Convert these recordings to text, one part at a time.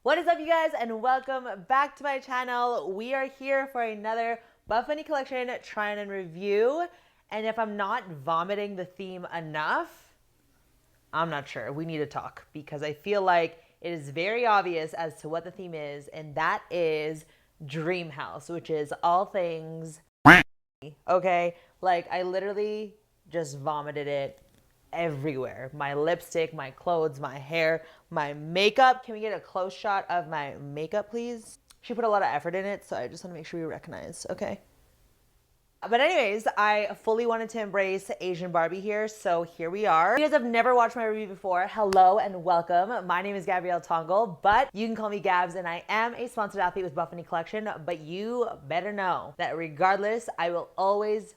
What is up, you guys, and welcome back to my channel. We are here for another Buffbunny Collection try and review. And if I'm not vomiting the theme enough, I'm not sure. We need to talk because I feel like it is very obvious as to what the theme is, and that is Dreamhouse, which is all things okay? Like, I literally just vomited it everywhere. My lipstick, my clothes, my hair, my makeup. Can we get a close shot of my makeup, please? She put a lot of effort in it, so I just want to make sure we recognize, okay? But anyways, I fully wanted to embrace Asian Barbie here, so here we are. If you guys have never watched my review before, hello and welcome. My name is Gabrielle Tongle, but you can call me Gabs, and I am a sponsored athlete with Buffbunny Collection, but you better know that regardless, I will always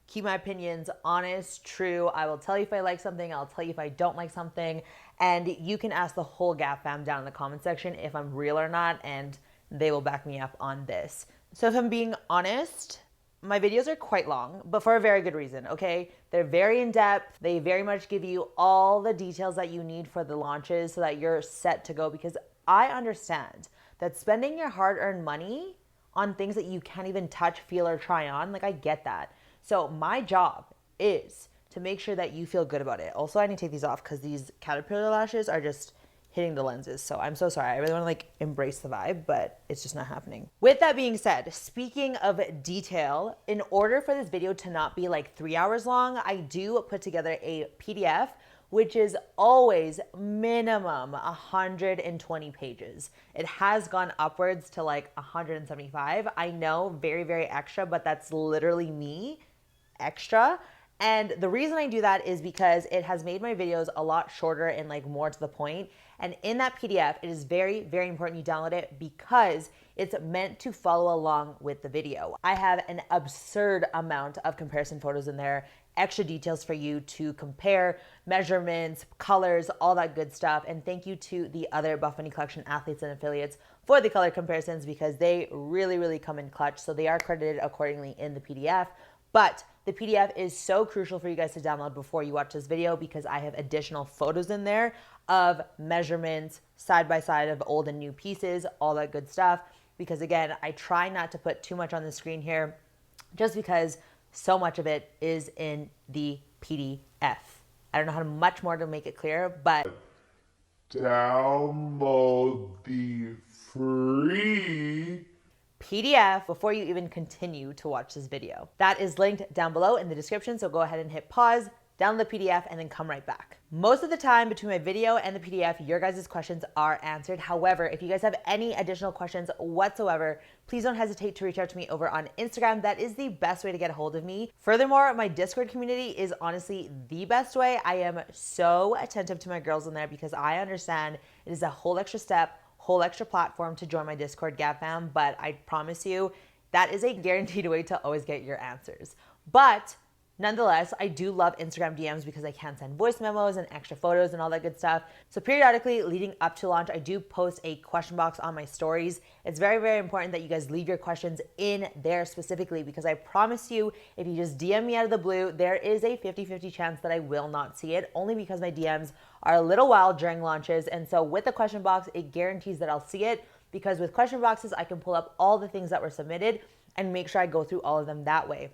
keep my opinions honest, true. I will tell you if I like something, I'll tell you if I don't like something, and you can ask the whole Gabfam down in the comment section if I'm real or not, and they will back me up on this. So if I'm being honest, my videos are quite long, but for a very good reason, okay? They're very in-depth. They very much give you all the details that you need for the launches so that you're set to go, because I understand that spending your hard-earned money on things that you can't even touch, feel, or try on, like, I get that. So my job is to make sure that you feel good about it. Also, I need to take these off because these caterpillar lashes are just hitting the lenses. So I'm so sorry. I really want to like embrace the vibe, but it's just not happening. With that being said, speaking of detail, in order for this video to not be like 3 hours long, I do put together a PDF, which is always minimum 120 pages. It has gone upwards to like 175. I know, very, very extra, but that's literally me extra. And the reason I do that is because it has made my videos a lot shorter and like more to the point. And in that PDF, it is very, very important you download it because it's meant to follow along with the video. I have an absurd amount of comparison photos in there, extra details for you to compare, measurements, colors, all that good stuff. And thank you to the other Buffbunny Collection athletes and affiliates for the color comparisons because they really, really come in clutch. So they are credited accordingly in the PDF. But the PDF is so crucial for you guys to download before you watch this video because I have additional photos in there of measurements, side by side of old and new pieces, all that good stuff. Because again, I try not to put too much on the screen here just because so much of it is in the PDF. I don't know how much more to make it clear, but download the free PDF before you even continue to watch this video. That is linked down below in the description, so go ahead and hit pause, download the PDF, and then come right back. Most of the time between my video and the PDF, your guys' questions are answered. However, if you guys have any additional questions whatsoever, please don't hesitate to reach out to me over on Instagram. That is the best way to get a hold of me. Furthermore, my Discord community is honestly the best way. I am so attentive to my girls in there because I understand it is a whole extra step, whole extra platform to join my Discord Gabfam, but I promise you that is a guaranteed way to always get your answers. But nonetheless, I do love Instagram DMs because I can send voice memos and extra photos and all that good stuff. So periodically leading up to launch, I do post a question box on my stories. It's very, very important that you guys leave your questions in there specifically because I promise you, if you just DM me out of the blue, there is a 50-50 chance that I will not see it, only because my DMs are a little wild during launches. And so with the question box, it guarantees that I'll see it because with question boxes, I can pull up all the things that were submitted and make sure I go through all of them that way.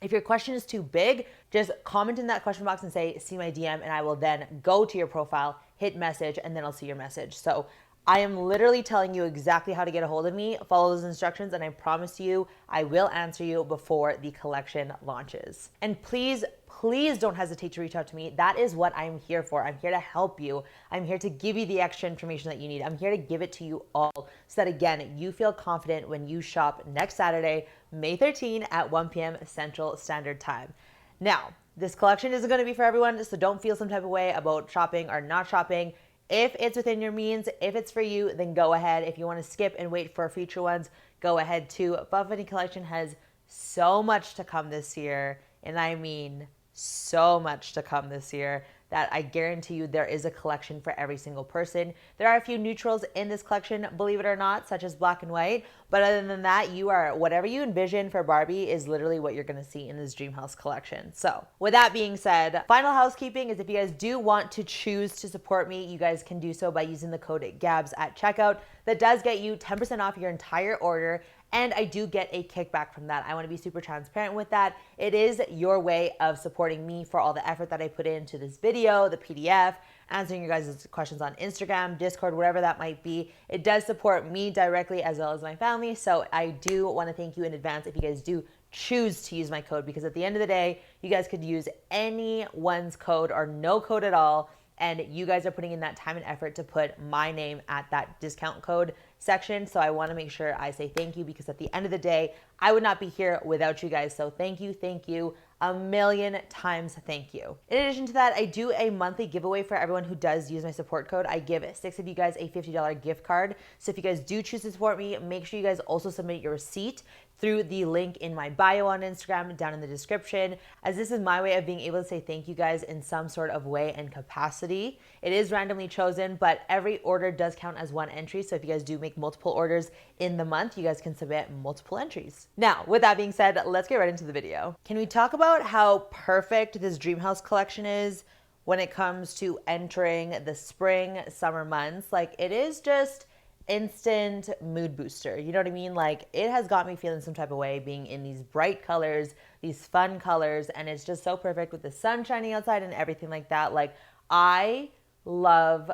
If your question is too big, just comment in that question box and say, see my DM, and I will then go to your profile, hit message, and then I'll see your message. So I am literally telling you exactly how to get a hold of me. Follow those instructions, and I promise you, I will answer you before the collection launches. And please, please don't hesitate to reach out to me. That is what I'm here for. I'm here to help you. I'm here to give you the extra information that you need. I'm here to give it to you all so that, again, you feel confident when you shop next Saturday, May 13 at 1 p.m. Central Standard Time. Now, this collection isn't going to be for everyone, so don't feel some type of way about shopping or not shopping. If it's within your means, if it's for you, then go ahead. If you want to skip and wait for future ones, go ahead too. Buffbunny Collection has so much to come this year, and I mean so much to come this year. that I guarantee you there is a collection for every single person. There are a few neutrals in this collection, believe it or not, such as black and white. But other than that, you are, whatever you envision for Barbie is literally what you're gonna see in this Dreamhouse collection. So with that being said, final housekeeping is if you guys do want to choose to support me, you guys can do so by using the code GABS at checkout. That does get you 10% off your entire order. And I do get a kickback from that. I want to be super transparent with that. It is your way of supporting me for all the effort that I put into this video, the PDF, answering your guys' questions on Instagram, Discord, whatever that might be. It does support me directly as well as my family. So I do want to thank you in advance if you guys do choose to use my code, because at the end of the day, you guys could use anyone's code or no code at all. And you guys are putting in that time and effort to put my name at that discount code section. So I want to make sure I say thank you, because at the end of the day, I would not be here without you guys. So thank you, a million times thank you. In addition to that, I do a monthly giveaway for everyone who does use my support code. I give 6 of you guys a $50 gift card. So if you guys do choose to support me, make sure you guys also submit your receipt through the link in my bio on Instagram down in the description, as this is my way of being able to say thank you guys in some sort of way and capacity. It is randomly chosen, but every order does count as one entry. So if you guys do make multiple orders in the month, you guys can submit multiple entries. Now, with that being said, let's get right into the video. Can we talk about how perfect this Dreamhouse collection is when it comes to entering the spring, summer months? Like, it is just instant mood booster. You know what I mean? Like, it has got me feeling some type of way being in these bright colors, these fun colors, and it's just so perfect with the sun shining outside and everything like that. Like, I love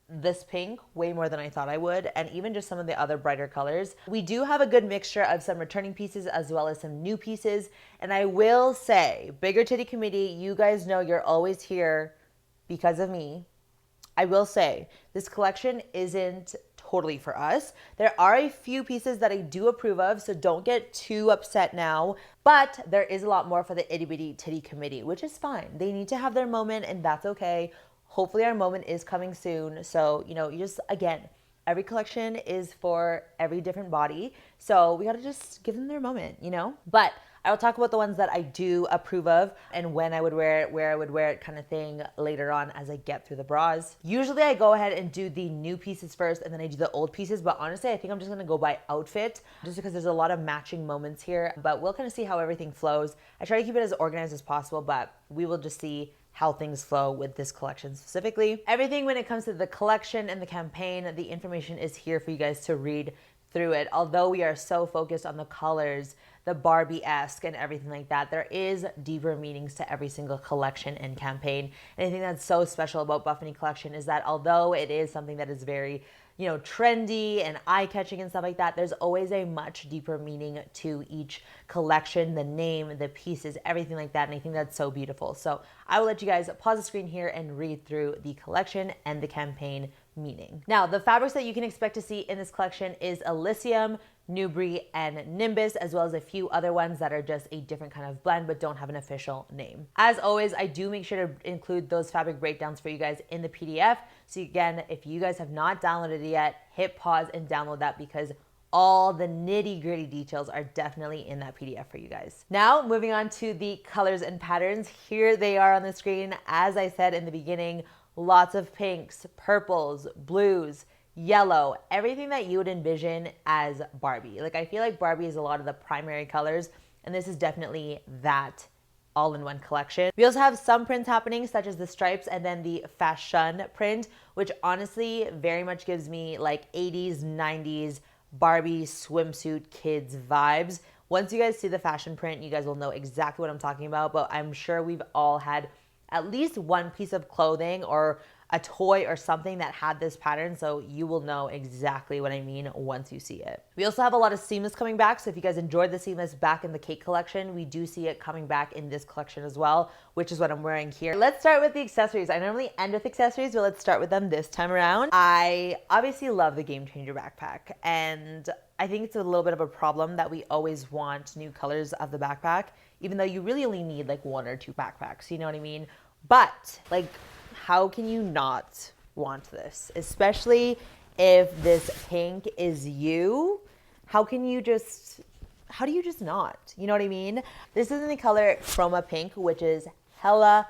this pink way more than I thought I would, and even just some of the other brighter colors. We do have a good mixture of some returning pieces as well as some new pieces, and I will say, Bigger Titty Committee, you guys know you're always here because of me. I will say, this collection isn't totally for us. There are a few pieces that I do approve of, so don't get too upset now, but there is a lot more for the Itty Bitty Titty Committee, which is fine. They need to have their moment, and that's okay. Hopefully our moment is coming soon. So, you know, you just, again, every collection is for every different body. So we gotta just give them their moment, you know? But I will talk about the ones that I do approve of and when I would wear it, where I would wear it kind of thing later on as I get through the bras. Usually I go ahead and do the new pieces first and then I do the old pieces. But honestly, I think I'm just gonna go by outfit just because there's a lot of matching moments here. But we'll kind of see how everything flows. I try to keep it as organized as possible, but we will just see how things flow with this collection specifically. Everything when it comes to the collection and the campaign, the information is here for you guys to read through it. Although we are so focused on the colors, the Barbie-esque and everything like that, there is deeper meanings to every single collection and campaign. And I think that's so special about Buffbunny Collection is that although it is something that is very, you know, trendy and eye-catching and stuff like that, there's always a much deeper meaning to each collection, the name, the pieces, everything like that. And I think that's so beautiful. So I will let you guys pause the screen here and read through the collection and the campaign meaning. Now, the fabrics that you can expect to see in this collection is Elysium, Newbury, and Nimbus, as well as a few other ones that are just a different kind of blend but don't have an official name. As always, I do make sure to include those fabric breakdowns for you guys in the PDF. So again, if you guys have not downloaded it yet, hit pause and download that because all the nitty gritty details are definitely in that PDF for you guys. Now, moving on to the colors and patterns. Here they are on the screen. As I said in the beginning, lots of pinks, purples, blues, yellow, everything that you would envision as Barbie. Like, I feel like Barbie is a lot of the primary colors, and this is definitely that all-in-one collection. We also have some prints happening, such as the stripes and then the Fashun print, which honestly very much gives me like 80s, 90s Barbie swimsuit kids vibes. Once you guys see the Fashun print, you guys will know exactly what I'm talking about, but I'm sure we've all had at least one piece of clothing or a toy or something that had this pattern, so you will know exactly what I mean once you see it. We also have a lot of seamless coming back, so if you guys enjoyed the seamless back in the cake collection, we do see it coming back in this collection as well, which is what I'm wearing here. Let's start with the accessories. I normally end with accessories, but let's start with them this time around. I obviously love the Game Changer backpack, and I think it's a little bit of a problem that we always want new colors of the backpack, even though you really only need like 1 or 2 backpacks, you know what I mean? But like, how can you not want this? Especially if this pink is you. How do you just not? You know what I mean? This is in the color Chroma Pink, which is hella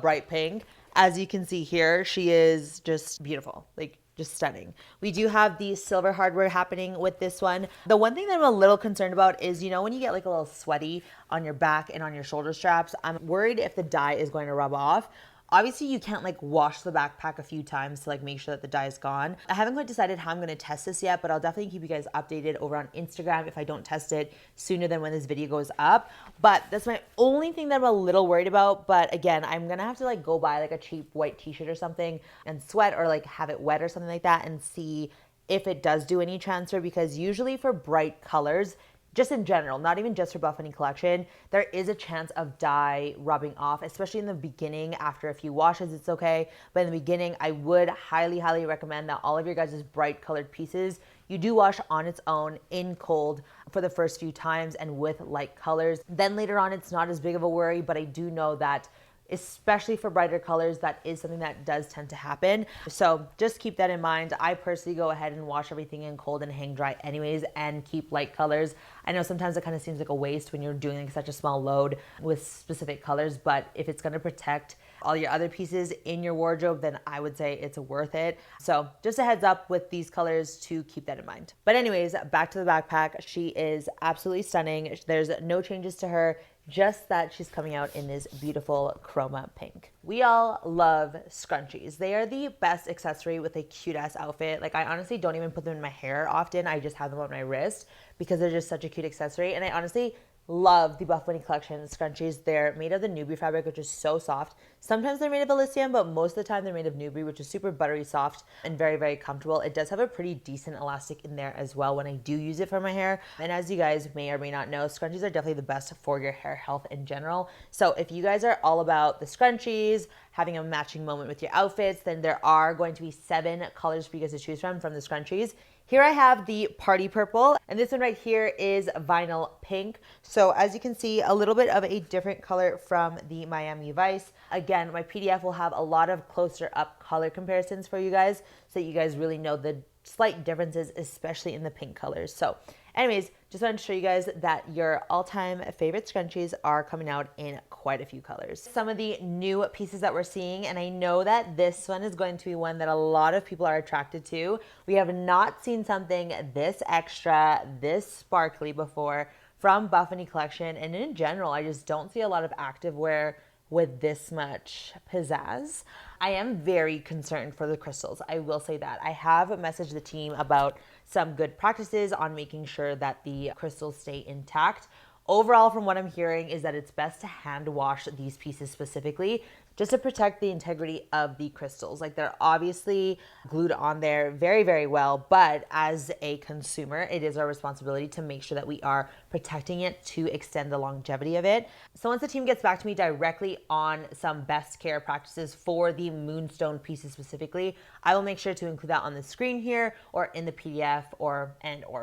bright pink. As you can see here, she is just beautiful, like just stunning. We do have the silver hardware happening with this one. The one thing that I'm a little concerned about is, you know, when you get like a little sweaty on your back and on your shoulder straps, I'm worried if the dye is going to rub off. Obviously, you can't like wash the backpack a few times to like make sure that the dye is gone. I haven't quite decided how I'm going to test this yet, but I'll definitely keep you guys updated over on Instagram if I don't test it sooner than when this video goes up. But that's my only thing that I'm a little worried about. But again, I'm going to have to like go buy like a cheap white t-shirt or something and sweat or like have it wet or something like that and see if it does do any transfer, because usually for bright colors, just in general, not even just for Buffbunny Collection, there is a chance of dye rubbing off, especially in the beginning. After a few washes, it's okay. But in the beginning, I would highly, highly recommend that all of your guys' bright colored pieces, you do wash on its own in cold for the first few times and with light colors. Then later on, it's not as big of a worry, but I do know that especially for brighter colors, that is something that does tend to happen. So just keep that in mind. I personally go ahead and wash everything in cold and hang dry anyways and keep light colors. I know sometimes it kind of seems like a waste when you're doing like such a small load with specific colors, but if it's going to protect all your other pieces in your wardrobe, then I would say it's worth it. So just a heads up with these colors to keep that in mind. But anyways, back to the backpack. She is absolutely stunning. There's no changes to her, just that she's coming out in this beautiful chroma pink. We all love scrunchies. They are the best accessory with a cute ass outfit. Like I honestly don't even put them in my hair often. I just have them on my wrist because they're just such a cute accessory. And I honestly love the Buffbunny Collection scrunchies. They're made of the nubie fabric, which is so soft. Sometimes they're made of Elysium, but most of the time they're made of nubie, which is super buttery soft and very, very comfortable. It does have a pretty decent elastic in there as well when I do use it for my hair. And as you guys may or may not know, scrunchies are definitely the best for your hair health in general. So if you guys are all about the scrunchies, having a matching moment with your outfits, then there are going to be 7 colors for you guys to choose from the scrunchies. Here I have the party purple, and this one right here is vinyl pink. So as you can see, a little bit of a different color from the Miami Vice. Again, my PDF will have a lot of closer up color comparisons for you guys so that you guys really know the slight differences, especially in the pink colors. So anyways, just wanted to show you guys that your all-time favorite scrunchies are coming out in quite a few colors. Some of the new pieces that we're seeing, and I know that this one is going to be one that a lot of people are attracted to. We have not seen something this extra, this sparkly before from Buffbunny Collection, and in general, I just don't see a lot of activewear with this much pizzazz. I am very concerned for the crystals. I will say that. I have messaged the team about some good practices on making sure that the crystals stay intact. Overall, from what I'm hearing, is that it's best to hand wash these pieces specifically just to protect the integrity of the crystals. Like they're obviously glued on there very, very well, but as a consumer, it is our responsibility to make sure that we are protecting it to extend the longevity of it. So once the team gets back to me directly on some best care practices for the Moonstone pieces specifically, I will make sure to include that on the screen here or in the PDF or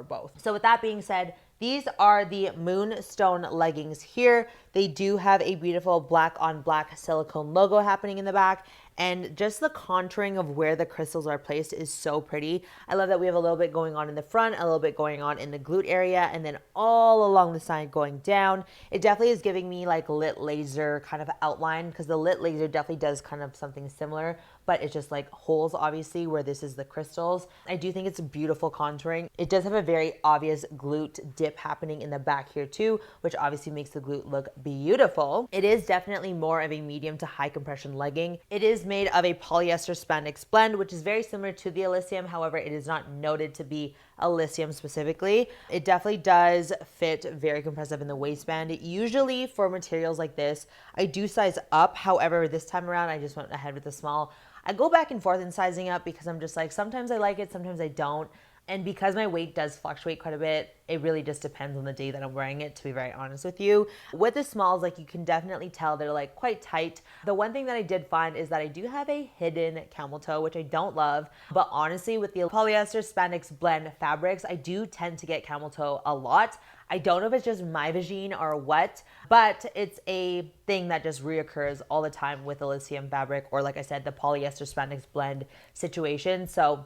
both. So with that being said, these are the Moonstone leggings here. They do have a beautiful black on black silicone logo happening in the back, and just the contouring of where the crystals are placed is so pretty. I love that we have a little bit going on in the front, a little bit going on in the glute area, and then all along the side going down. It definitely is giving me like lit laser kind of outline, because the lit laser definitely does kind of something similar, but it's just like holes obviously where this is the crystals. I do think it's beautiful contouring. It does have a very obvious glute dip happening in the back here too, which obviously makes the glute look beautiful. It is definitely more of a medium to high compression legging. It is made of a polyester spandex blend, which is very similar to the Elysium. However, it is not noted to be Elysium specifically. It definitely does fit very compressive in the waistband. Usually for materials like this, I do size up. However, this time around, I just went ahead with the small. I go back and forth in sizing up because I'm just like, sometimes I like it, sometimes I don't. And because my weight does fluctuate quite a bit, it really just depends on the day that I'm wearing it, to be very honest with you. With the smalls, like you can definitely tell they're like quite tight. The one thing that I did find is that I do have a hidden camel toe, which I don't love. But honestly, with the polyester spandex blend fabrics, I do tend to get camel toe a lot. I don't know if it's just my vagine or what, but it's a thing that just reoccurs all the time with Elysium fabric, or like I said, the polyester spandex blend situation. So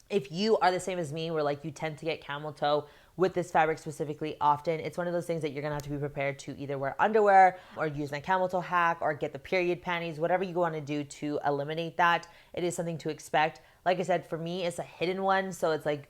if you are the same as me, where like you tend to get camel toe with this fabric specifically often. It's one of those things that you're gonna have to be prepared to either wear underwear or use my camel toe hack or get the period panties, whatever you want to do to eliminate that. It is something to expect. Like I said, for me, it's a hidden one. So it's like,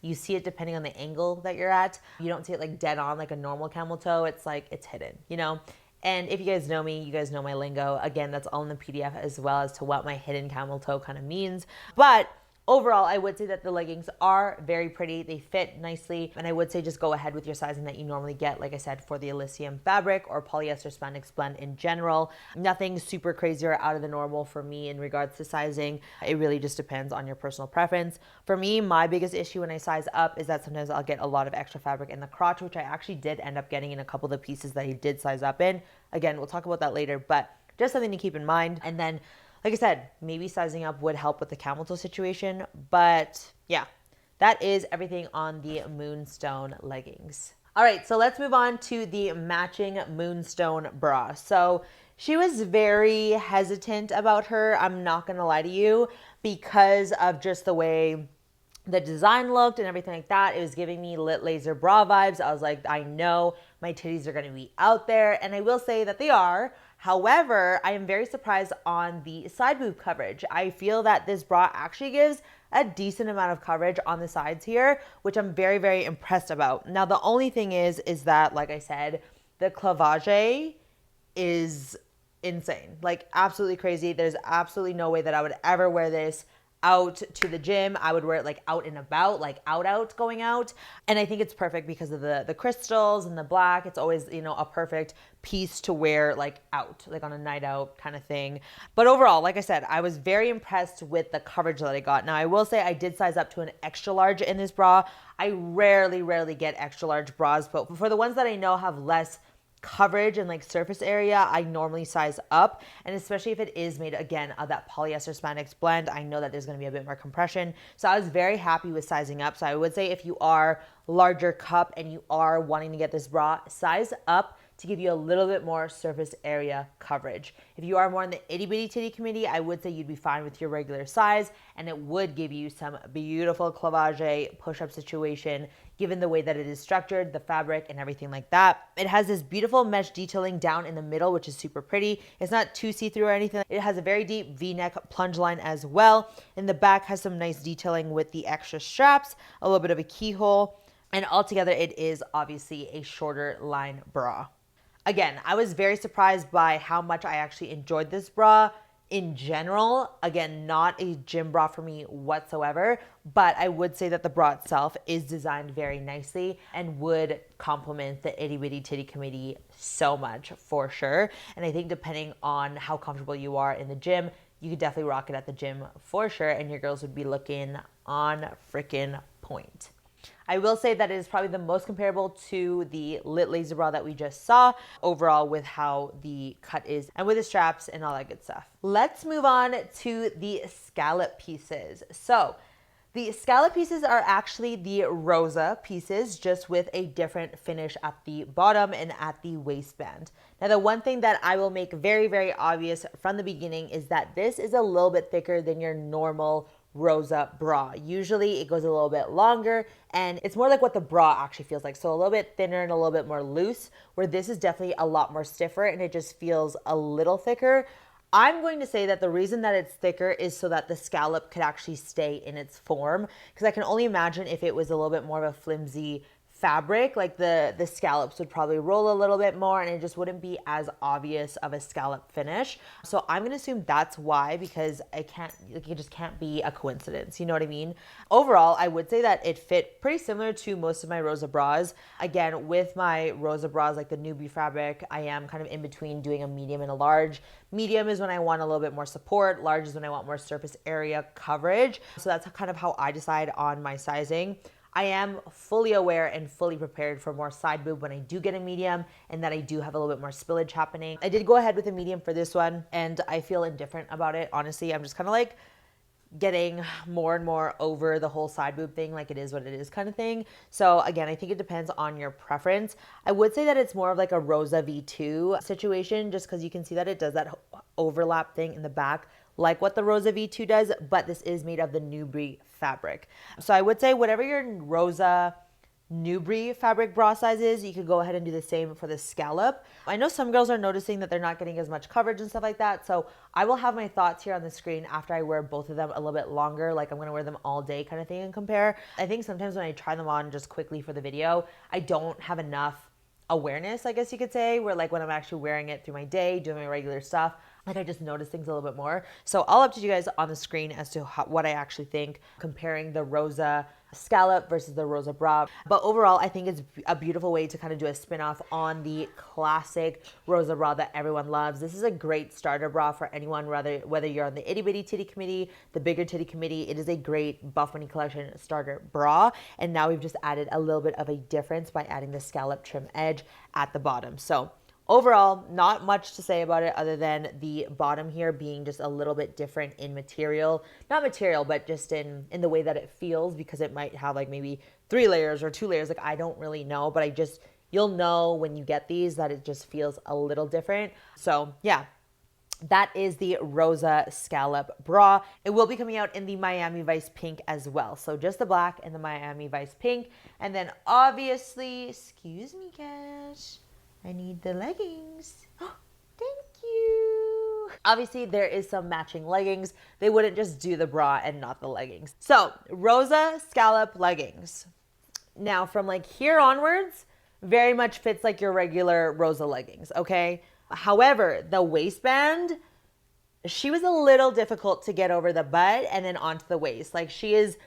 you see it depending on the angle that you're at. You don't see it like dead on like a normal camel toe. It's like, it's hidden, you know? And if you guys know me, you guys know my lingo. Again, that's all in the PDF as well as to what my hidden camel toe kind of means. But overall, I would say that the leggings are very pretty. They fit nicely. And I would say just go ahead with your sizing that you normally get, like I said, for the Elysium fabric or polyester spandex blend in general. Nothing super crazy or out of the normal for me in regards to sizing. It really just depends on your personal preference. For me, my biggest issue when I size up is that sometimes I'll get a lot of extra fabric in the crotch, which I actually did end up getting in a couple of the pieces that I did size up in. Again, we'll talk about that later, but just something to keep in mind. And then like I said, maybe sizing up would help with the camel toe situation, but yeah, that is everything on the Moonstone leggings. All right, so let's move on to the matching Moonstone bra. So she was very hesitant about her, I'm not gonna lie to you, because of just the way the design looked and everything like that. It was giving me lit laser bra vibes. I was like, I know my titties are gonna be out there, and I will say that they are. However, I am very surprised on the side boob coverage. I feel that this bra actually gives a decent amount of coverage on the sides here, which I'm very, very impressed about. Now, the only thing is that, like I said, the clavage is insane, like absolutely crazy. There's absolutely no way that I would ever wear this out to the gym. I would wear it like out and about, like out going out. And I think it's perfect because of the crystals and the black. It's always, you know, a perfect piece to wear like out, like on a night out kind of thing. But overall, like I said, I was very impressed with the coverage that I got. Now I will say I did size up to an extra large in this bra. I rarely get extra large bras, but for the ones that I know have less coverage and like surface area, I normally size up. And especially if it is made again of that polyester spandex blend, I know that there's going to be a bit more compression. So I was very happy with sizing up. So I would say if you are larger cup and you are wanting to get this bra, size up to give you a little bit more surface area coverage. If you are more in the itty bitty titty committee, I would say you'd be fine with your regular size, and it would give you some beautiful clavage push-up situation given the way that it is structured, the fabric and everything like that. It has this beautiful mesh detailing down in the middle, which is super pretty. It's not too see-through or anything. It has a very deep V-neck plunge line as well. In the back has some nice detailing with the extra straps, a little bit of a keyhole, and altogether it is obviously a shorter line bra. Again, I was very surprised by how much I actually enjoyed this bra in general. Again, not a gym bra for me whatsoever, but I would say that the bra itself is designed very nicely and would complement the itty bitty titty committee so much for sure. And I think depending on how comfortable you are in the gym, you could definitely rock it at the gym for sure, and your girls would be looking on freaking point. I will say that it is probably the most comparable to the lit laser bra that we just saw overall with how the cut is and with the straps and all that good stuff. Let's move on to the scallop pieces. So the scallop pieces are actually the Rosa pieces, just with a different finish at the bottom and at the waistband. Now, the one thing that I will make very, very obvious from the beginning is that this is a little bit thicker than your normal Rosa bra. Usually it goes a little bit longer and it's more like what the bra actually feels like. So a little bit thinner and a little bit more loose, where this is definitely a lot more stiffer and it just feels a little thicker. I'm going to say that the reason that it's thicker is so that the scallop could actually stay in its form, because I can only imagine if it was a little bit more of a flimsy fabric, like the scallops would probably roll a little bit more and it just wouldn't be as obvious of a scallop finish. So I'm gonna assume that's why, because it just can't be a coincidence, you know what I mean? Overall, I would say that it fit pretty similar to most of my Rosa bras. Again, with my Rosa bras, like the newbie fabric, I am kind of in between doing a medium and a large. Medium is when I want a little bit more support, large is when I want more surface area coverage. So that's kind of how I decide on my sizing. I am fully aware and fully prepared for more side boob when I do get a medium, and that I do have a little bit more spillage happening. I did go ahead with a medium for this one, and I feel indifferent about it. Honestly, I'm just kind of like getting more and more over the whole side boob thing, like it is what it is kind of thing. So again, I think it depends on your preference. I would say that it's more of like a Rosa V2 situation, just because you can see that it does that overlap thing in the back, like what the Rosa V2 does, but this is made of the newbie fabric. So I would say whatever your Rosa Nubri fabric bra sizes, you could go ahead and do the same for the scallop. I know some girls are noticing that they're not getting as much coverage and stuff like that. So I will have my thoughts here on the screen after I wear both of them a little bit longer, like I'm gonna wear them all day kind of thing and compare. I think sometimes when I try them on just quickly for the video, I don't have enough awareness, I guess you could say, where like when I'm actually wearing it through my day, doing my regular stuff, like I just notice things a little bit more. So I'll update you guys on the screen as to what I actually think comparing the Rosa scallop versus the Rosa bra. But overall, I think it's a beautiful way to kind of do a spin-off on the classic Rosa bra that everyone loves. This is a great starter bra for anyone, whether you're on the itty bitty titty committee, the bigger titty committee. It is a great Buffbunny Collection starter bra. And now we've just added a little bit of a difference by adding the scallop trim edge at the bottom. So overall, not much to say about it other than the bottom here being just a little bit different in material. Not material, but just in the way that it feels, because it might have like maybe 3 layers or 2 layers. Like I don't really know, but you'll know when you get these that it just feels a little different. So yeah, that is the Rosa scallop bra. It will be coming out in the Miami Vice pink as well. So just the black and the Miami Vice pink. And then obviously, excuse me guys, I need the leggings. Thank you. Obviously, there is some matching leggings. They wouldn't just do the bra and not the leggings. So, Rosa scallop leggings. Now, from like here onwards, very much fits like your regular Rosa leggings, okay? However, the waistband, she was a little difficult to get over the butt and then onto the waist. Like she is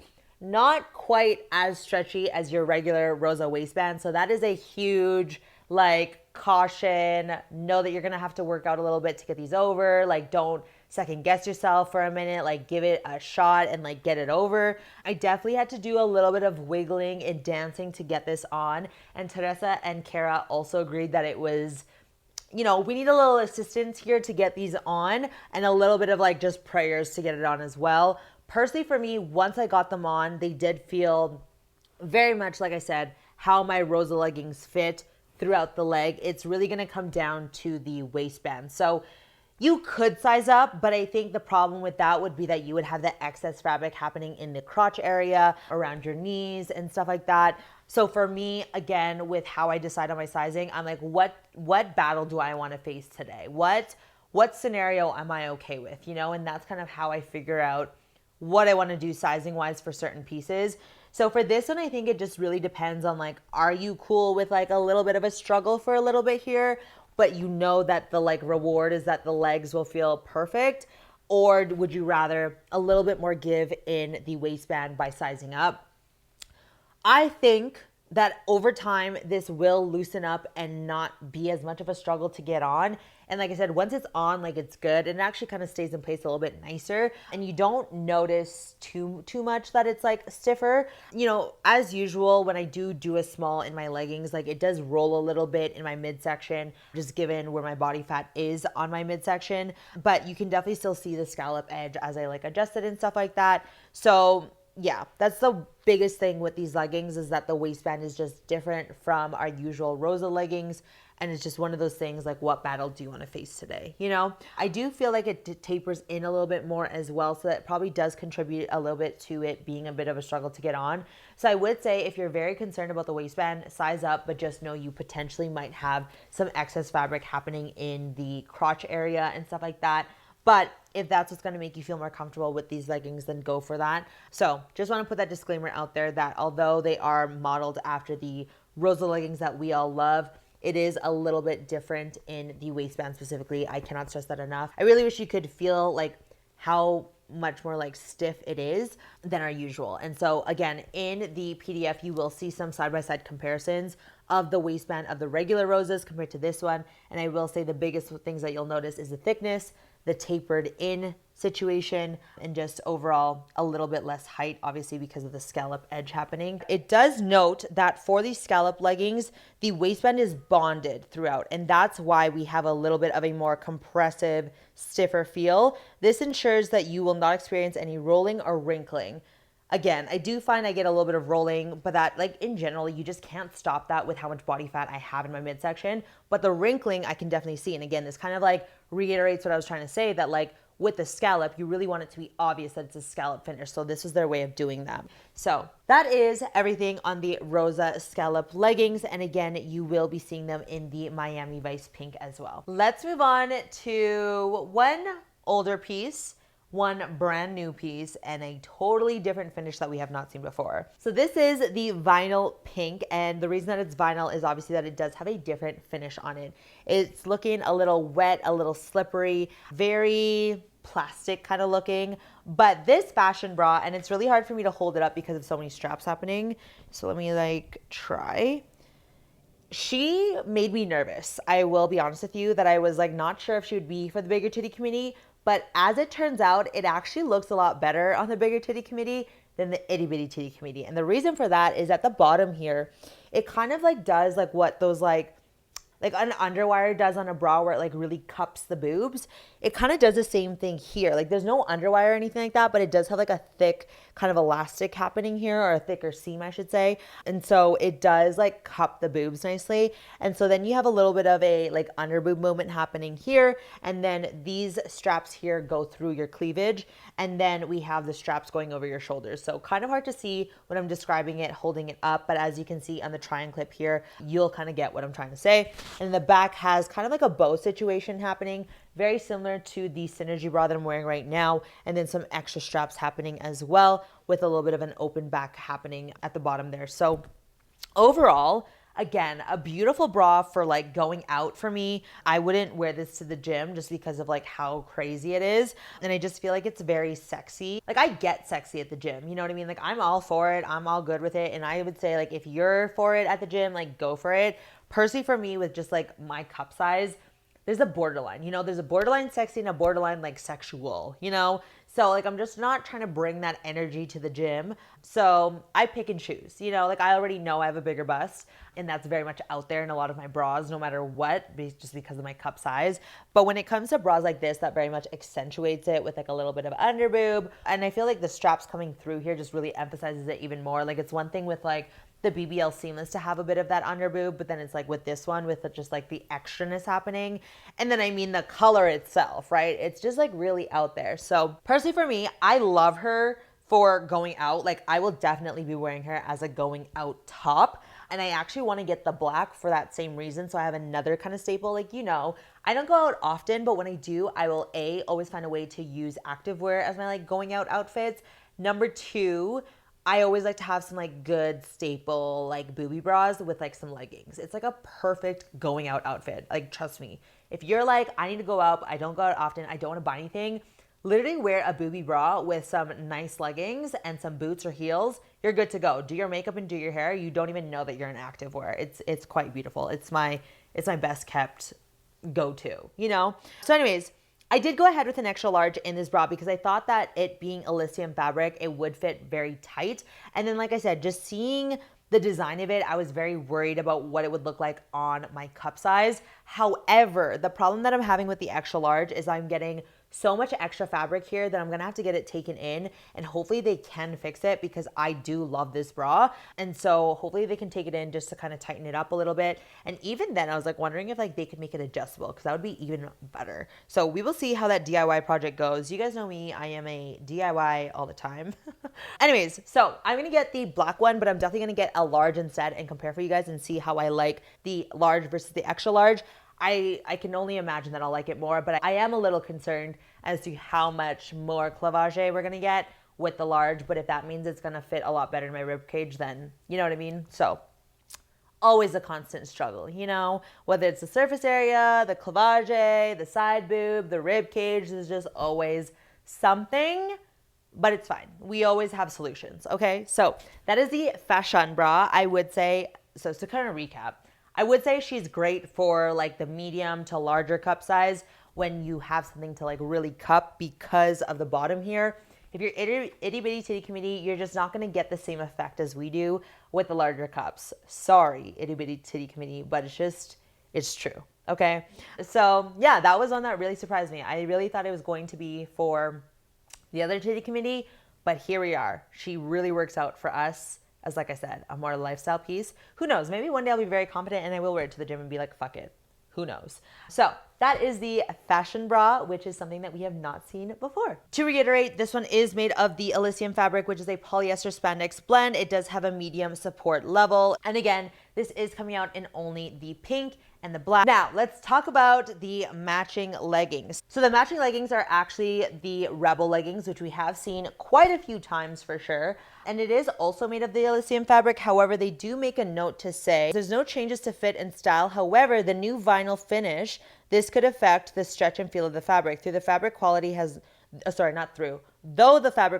not quite as stretchy as your regular Rosa waistband. So that is a huge like caution. Know that you're gonna have to work out a little bit to get these over. Like don't second guess yourself for a minute, like give it a shot and like get it over. I definitely had to do a little bit of wiggling and dancing to get this on. And Teresa and Kara also agreed that it was, you know, we need a little assistance here to get these on and a little bit of like just prayers to get it on as well. Personally for me, once I got them on, they did feel very much, like I said, how my Rosa leggings fit throughout the leg. It's really going to come down to the waistband. So you could size up, but I think the problem with that would be that you would have the excess fabric happening in the crotch area, around your knees and stuff like that. So for me, again, with how I decide on my sizing, I'm like, what battle do I want to face today? What scenario am I okay with, you know? And that's kind of how I figure out what I want to do sizing wise for certain pieces. So for this one, I think it just really depends on like, are you cool with like a little bit of a struggle for a little bit here, but you know that the like reward is that the legs will feel perfect? Or would you rather a little bit more give in the waistband by sizing up? I think that over time, this will loosen up and not be as much of a struggle to get on. And like I said, once it's on, like it's good. And it actually kind of stays in place a little bit nicer. And you don't notice too much that it's like stiffer. You know, as usual, when I do a small in my leggings, like it does roll a little bit in my midsection, just given where my body fat is on my midsection. But you can definitely still see the scallop edge as I like adjust it and stuff like that. So yeah, that's the biggest thing with these leggings, is that the waistband is just different from our usual Rosa leggings. And it's just one of those things like, what battle do you want to face today? You know, I do feel like it tapers in a little bit more as well. So that probably does contribute a little bit to it being a bit of a struggle to get on. So I would say if you're very concerned about the waistband, size up, but just know you potentially might have some excess fabric happening in the crotch area and stuff like that. But if that's what's going to make you feel more comfortable with these leggings, then go for that. So just want to put that disclaimer out there that although they are modeled after the Rosa leggings that we all love, it is a little bit different in the waistband specifically. I cannot stress that enough. I really wish you could feel like how much more like stiff it is than our usual. And so again, in the PDF, you will see some side-by-side comparisons of the waistband of the regular Rosas compared to this one. And I will say the biggest things that you'll notice is the thickness, the tapered in situation, and just overall a little bit less height, obviously because of the scallop edge happening. It does note that for these scallop leggings, the waistband is bonded throughout, and that's why we have a little bit of a more compressive, stiffer feel. This ensures that you will not experience any rolling or wrinkling. Again, I do find I get a little bit of rolling, but that like in general, you just can't stop that with how much body fat I have in my midsection. But the wrinkling I can definitely see. And again, this kind of like reiterates what I was trying to say, that like with the scallop, you really want it to be obvious that it's a scallop finish. So this is their way of doing that. So that is everything on the Rosa scallop leggings. And again, you will be seeing them in the Miami Vice pink as well. Let's move on to one older piece, one brand new piece, and a totally different finish that we have not seen before. So this is the vinyl pink, and the reason that it's vinyl is obviously that it does have a different finish on it. It's looking a little wet, a little slippery, very plastic kind of looking, but this Fashun bra, and it's really hard for me to hold it up because of so many straps happening. So let me try. She made me nervous. I will be honest with you that I was not sure if she would be for the bigger titty community, but as it turns out, it actually looks a lot better on the bigger titty committee than the itty bitty titty committee. And the reason for that is at the bottom here, it kind of does what those an underwire does on a bra where it really cups the boobs. It kind of does the same thing here. There's no underwire or anything like that, but it does have a thick kind of elastic happening here, or a thicker seam, I should say. And so it does cup the boobs nicely. And so then you have a little bit of a under boob movement happening here. And then these straps here go through your cleavage. And then we have the straps going over your shoulders. So kind of hard to see when I'm describing it, holding it up. But as you can see on the try-on clip here, you'll kind of get what I'm trying to say. And the back has kind of a bow situation happening, very similar to the Synergy bra that I'm wearing right now, and then some extra straps happening as well with a little bit of an open back happening at the bottom there. So overall, again, a beautiful bra for going out for me. I wouldn't wear this to the gym just because of how crazy it is. And I just feel it's very sexy. I get sexy at the gym, you know what I mean? I'm all for it. I'm all good with it. And I would say if you're for it at the gym, go for it. Personally for me with just my cup size, there's a borderline, there's a borderline sexy and a borderline sexual, So I'm just not trying to bring that energy to the gym. So I pick and choose, I already know I have a bigger bust, and that's very much out there in a lot of my bras, no matter what, just because of my cup size. But when it comes to bras like this, that very much accentuates it with a little bit of under boob. And I feel the straps coming through here just really emphasizes it even more. It's one thing with the BBL Seamless to have a bit of that under boob, but then it's with this one with just the extraness happening. And then I mean the color itself, right? It's just really out there. So personally for me, I love her for going out. I will definitely be wearing her as a going out top. And I actually want to get the black for that same reason. So I have another kind of staple, I don't go out often, but when I do, I will always find a way to use activewear as my going out outfits. Number two, I always like to have some good staple booby bras with some leggings. It's a perfect going out outfit. Trust me. If you're I need to go out, but I don't go out often, I don't want to buy anything, literally wear a booby bra with some nice leggings and some boots or heels. You're good to go. Do your makeup and do your hair. You don't even know that you're in activewear. It's quite beautiful. It's my best kept go-to, So anyways, I did go ahead with an extra large in this bra because I thought that it being Elysium fabric, it would fit very tight. And then, like I said, just seeing the design of it, I was very worried about what it would look like on my cup size. However, the problem that I'm having with the extra large is I'm getting so much extra fabric here that I'm gonna have to get it taken in, and hopefully they can fix it because I do love this bra. And so hopefully they can take it in just to kind of tighten it up a little bit. And even then I was wondering if they could make it adjustable, because that would be even better. So we will see how that DIY project goes. You guys know me, I am a DIY all the time. Anyways, so I'm gonna get the black one, but I'm definitely gonna get a large instead and compare for you guys and see how I like the large versus the extra large. I can only imagine that I'll like it more, but I am a little concerned as to how much more clavage we're going to get with the large. But if that means it's going to fit a lot better in my rib cage, then you know what I mean? So always a constant struggle, whether it's the surface area, the clavage, the side boob, the rib cage, there's just always something, but it's fine. We always have solutions. Okay. So that is the Fashun bra. I would say, so to kind of recap, I would say she's great for the medium to larger cup size when you have something to really cup because of the bottom here. If you're itty bitty titty committee, you're just not going to get the same effect as we do with the larger cups. Sorry, itty bitty titty committee, but it's true. Okay. So yeah, that was one that really surprised me. I really thought it was going to be for the other titty committee, but here we are. She really works out for us. As like I said, a more lifestyle piece. Who knows? Maybe one day I'll be very confident and I will wear it to the gym and be fuck it. Who knows? So that is the Fashun bra, which is something that we have not seen before. To reiterate, this one is made of the Elysium fabric, which is a polyester spandex blend. It does have a medium support level. And again, this is coming out in only the pink and the black. Now, let's talk about the matching leggings. So the matching leggings are actually the Rebel leggings, which we have seen quite a few times for sure. And it is also made of the Elysium fabric. However, they do make a note to say there's no changes to fit and style. However, the new vinyl finish, this could affect the stretch and feel of the fabric. Though the fabric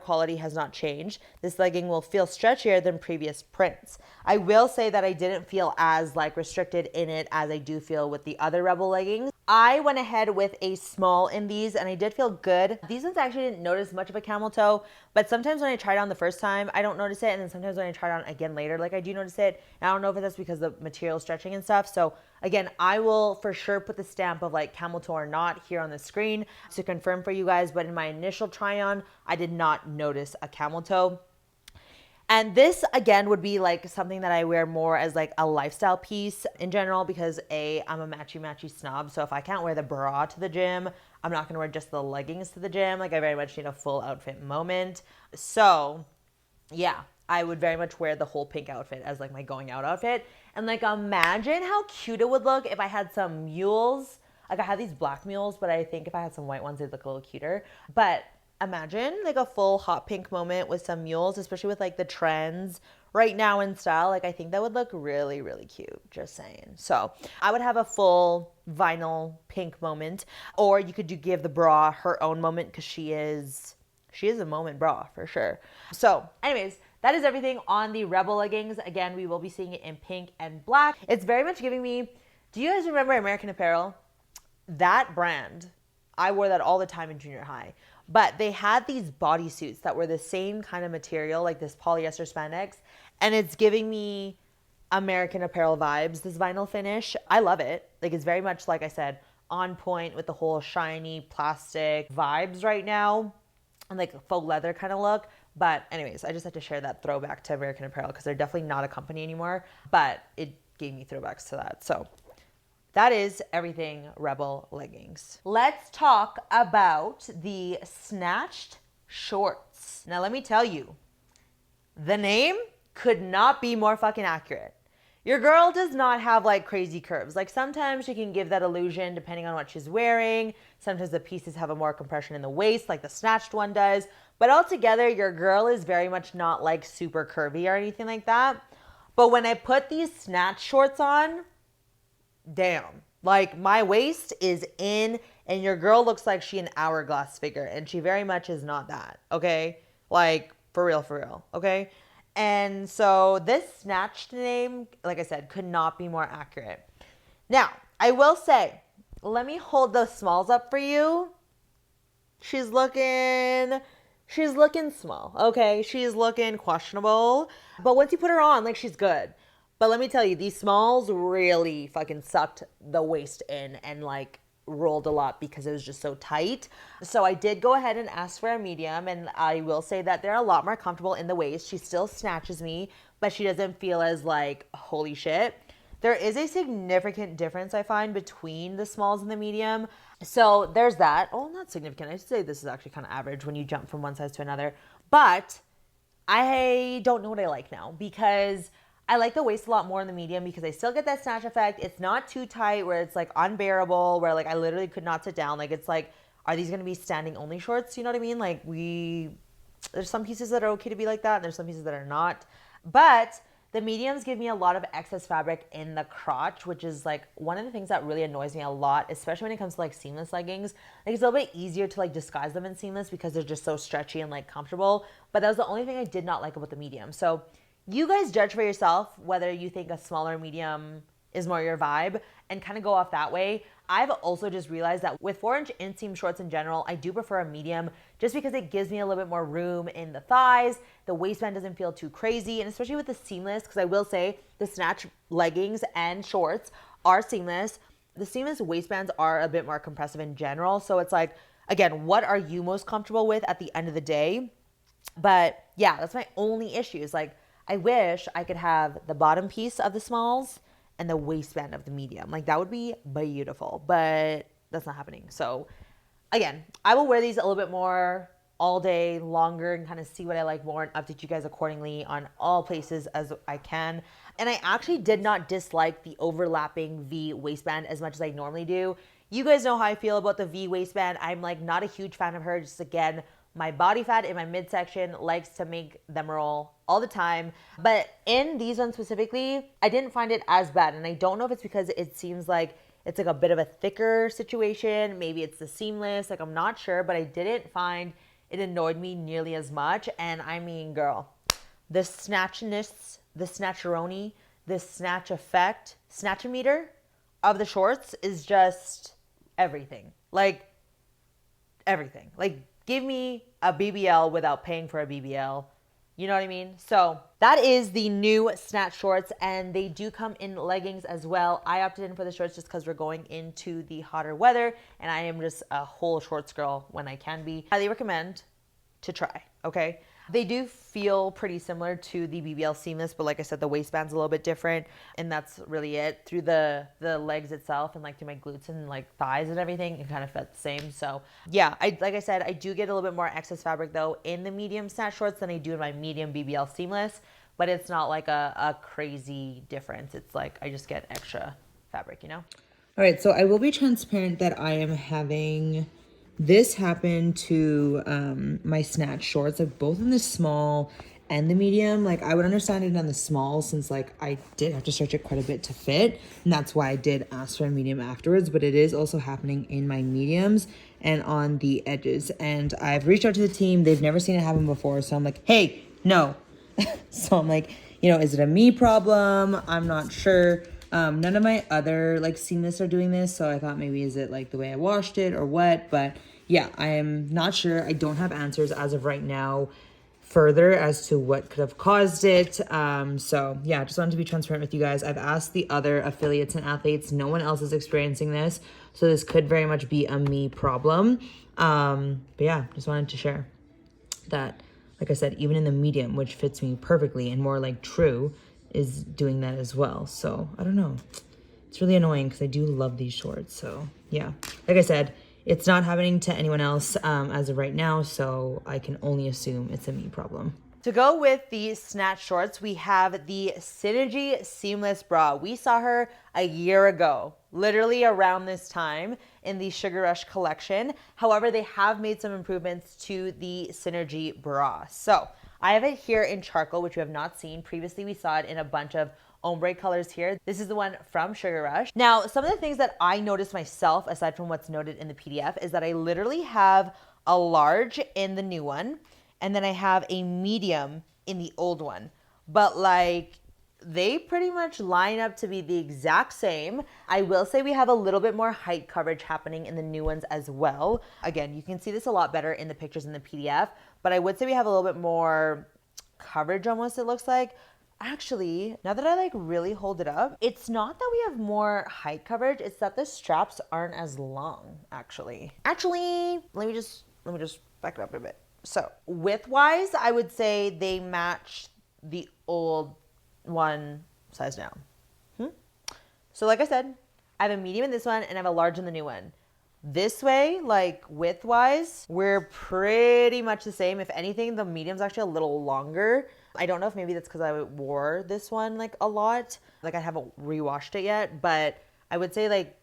quality has not changed, this legging will feel stretchier than previous prints. I will say that I didn't feel as like restricted in it as I do feel with the other Rebel leggings. I went ahead with a small in these and I did feel good. These ones I actually didn't notice much of a camel toe, but sometimes when I try it on the first time, I don't notice it. And then sometimes when I try it on again later, like I do notice it. And I don't know if that's because of the material stretching and stuff. So again, I will for sure put the stamp of like camel toe or not here on the screen to confirm for you guys. But in my initial try on, I did not notice a camel toe. And this again would be like something that I wear more as like a lifestyle piece in general because I'm a matchy snob. So if I can't wear the bra to the gym, I'm not gonna wear just the leggings to the gym. Like I very much need a full outfit moment. So yeah, I would very much wear the whole pink outfit as like my going out outfit. And like imagine how cute it would look if I had some mules. Like I have these black mules, but I think if I had some white ones, they'd look a little cuter. But imagine like a full hot pink moment with some mules, especially with like the trends right now in style. Like I think that would look really, really cute, just saying. So I would have a full vinyl pink moment, or you could give the bra her own moment because she is a moment bra for sure. So anyways, that is everything on the Rebel leggings. Again, we will be seeing it in pink and black. It's very much giving me, do you guys remember American Apparel? That brand, I wore that all the time in junior high. But they had these bodysuits that were the same kind of material, like this polyester spandex. And it's giving me American Apparel vibes, this vinyl finish. I love it. Like it's very much, like I said, on point with the whole shiny plastic vibes right now. And like a faux leather kind of look. But anyways, I just had to share that throwback to American Apparel because they're definitely not a company anymore. But it gave me throwbacks to that. So that is everything Rebel leggings. Let's talk about the Snatched shorts. Now let me tell you, the name could not be more fucking accurate. Your girl does not have like crazy curves. Like sometimes she can give that illusion depending on what she's wearing. Sometimes the pieces have a more compression in the waist like the Snatched one does. But altogether, your girl is very much not like super curvy or anything like that. But when I put these Snatched shorts on, damn, like my waist is in and your girl looks like she an hourglass figure and she very much is not that, okay? Like for real, okay? And so this Snatched name, like I said, could not be more accurate. Now, I will say, let me hold those smalls up for you. She's looking small, okay? She's looking questionable, but once you put her on, like she's good. But let me tell you, these smalls really fucking sucked the waist in and like rolled a lot because it was just so tight. So I did go ahead and ask for a medium, and I will say that they're a lot more comfortable in the waist. She still snatches me, but she doesn't feel as like, holy shit. There is a significant difference I find between the smalls and the medium. So there's that. Oh, not significant. I'd say this is actually kind of average when you jump from one size to another. But I don't know what I like now because I like the waist a lot more in the medium because I still get that snatch effect. It's not too tight where it's like unbearable, where like I literally could not sit down. Like it's like, are these going to be standing only shorts? You know what I mean? Like there's some pieces that are okay to be like that and there's some pieces that are not. But the mediums give me a lot of excess fabric in the crotch, which is like one of the things that really annoys me a lot, especially when it comes to like seamless leggings. Like it's a little bit easier to like disguise them in seamless because they're just so stretchy and like comfortable. But that was the only thing I did not like about the medium. So you guys judge for yourself whether you think a smaller medium is more your vibe and kind of go off that way. I've also just realized that with 4-inch inseam shorts in general, I do prefer a medium just because it gives me a little bit more room in the thighs. The waistband doesn't feel too crazy, and especially with the seamless, because I will say the Snatched leggings and shorts are seamless. The seamless waistbands are a bit more compressive in general. So it's like, again, what are you most comfortable with at the end of the day? But yeah, that's my only issue is like, I wish I could have the bottom piece of the smalls and the waistband of the medium. Like that would be beautiful, but that's not happening. So again, I will wear these a little bit more all day longer and kind of see what I like more and update you guys accordingly on all places as I can. And I actually did not dislike the overlapping V waistband as much as I normally do. You guys know how I feel about the V waistband. I'm like not a huge fan of her. Just again, my body fat in my midsection likes to make them roll all the time. But in these ones specifically, I didn't find it as bad. And I don't know if it's because it seems like it's like a bit of a thicker situation. Maybe it's the seamless, like I'm not sure, but I didn't find it annoyed me nearly as much. And I mean, girl, the snatchiness, the snatcheroni, the snatch effect, snatchometer of the shorts is just everything. Like everything. Like give me a BBL without paying for a BBL. You know what I mean? So that is the new Snatch shorts, and they do come in leggings as well. I opted in for the shorts just because we're going into the hotter weather, and I am just a whole shorts girl when I can be. Highly recommend to try, okay? They do feel pretty similar to the BBL Seamless, but like I said, the waistband's a little bit different, and that's really it. Through the legs itself and like through my glutes and like thighs and everything, it kind of felt the same. So yeah, like I said, I do get a little bit more excess fabric though in the medium Snatch shorts than I do in my medium BBL Seamless, but it's not like a crazy difference. It's like I just get extra fabric, you know? All right, so I will be transparent that I am having this happen to my Snatch shorts, like both in the small and the medium. Like I would understand it on the small since like I did have to stretch it quite a bit to fit, and that's why I did ask for a medium afterwards, but it is also happening in my mediums and on the edges. And I've reached out to the team. They've never seen it happen before, so I'm like, hey, no. So I'm like, you know, is it a me problem? I'm not sure. None of my other like seamless are doing this, so I thought maybe is it like the way I washed it or what, but yeah, I am not sure. I don't have answers as of right now further as to what could have caused it. So yeah, just wanted to be transparent with you guys. I've asked the other affiliates and athletes. No one else is experiencing this, so this could very much be a me problem. But yeah, just wanted to share that, like I said, even in the medium, which fits me perfectly and more like true, is doing that as well. So I don't know. It's really annoying because I do love these shorts. So yeah, like I said, it's not happening to anyone else as of right now. So I can only assume it's a me problem. To go with the Snatch shorts, we have the Synergy Seamless Bra. We saw her a year ago, literally around this time in the Sugar Rush collection. However, they have made some improvements to the Synergy Bra. So I have it here in charcoal, which you have not seen. Previously, we saw it in a bunch of ombre colors here. This is the one from Sugar Rush. Now, some of the things that I noticed myself, aside from what's noted in the PDF, is that I literally have a large in the new one, and then I have a medium in the old one. But like, they pretty much line up to be the exact same. I will say we have a little bit more height coverage happening in the new ones as well. Again, you can see this a lot better in the pictures in the PDF, but I would say we have a little bit more coverage almost, it looks like. Actually, now that I like really hold it up, it's not that we have more height coverage, it's that the straps aren't as long, actually. Let me just back it up a bit. So width-wise, I would say they match the old one size down. So like I said, I have a medium in this one and I have a large in the new one. This way, like width-wise, we're pretty much the same. If anything, the medium's actually a little longer. I don't know if maybe that's because I wore this one like a lot. Like I haven't rewashed it yet, but I would say like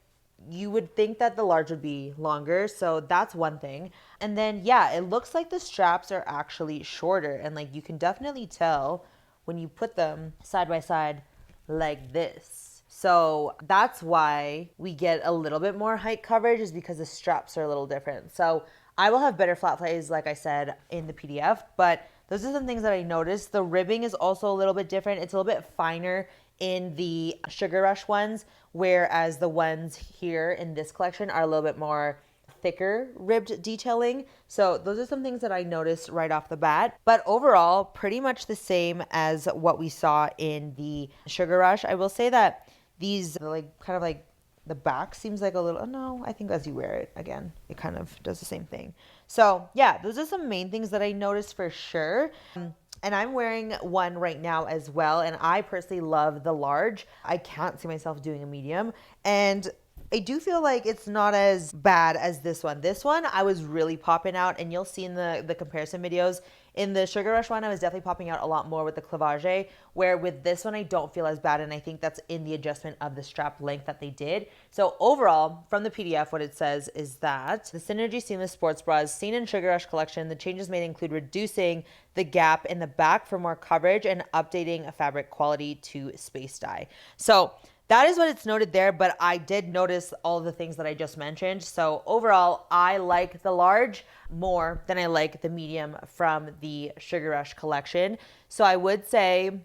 you would think that the large would be longer. So that's one thing. And then yeah, it looks like the straps are actually shorter, and like you can definitely tell when you put them side by side like this. So that's why we get a little bit more height coverage, is because the straps are a little different. So I will have better flat lays, like I said, in the PDF, but those are some things that I noticed. The ribbing is also a little bit different. It's a little bit finer in the Sugar Rush ones, whereas the ones here in this collection are a little bit more thicker ribbed detailing. So those are some things that I noticed right off the bat. But overall, pretty much the same as what we saw in the Sugar Rush. I will say that these like kind of like the back seems like a little, oh no, I think as you wear it again, it kind of does the same thing. So yeah, those are some main things that I noticed for sure. And I'm wearing one right now as well. And I personally love the large. I can't see myself doing a medium. And I do feel like it's not as bad as this one. This one, I was really popping out, and you'll see in the comparison videos. In the Sugar Rush one, I was definitely popping out a lot more with the cleavage, where with this one, I don't feel as bad, and I think that's in the adjustment of the strap length that they did. So overall, from the PDF, what it says is that the Synergy Seamless Sports Bras seen in Sugar Rush collection, the changes made include reducing the gap in the back for more coverage and updating fabric quality to space dye. So that is what it's noted there, but I did notice all the things that I just mentioned. So overall, I like the large more than I like the medium from the Sugar Rush collection. So I would say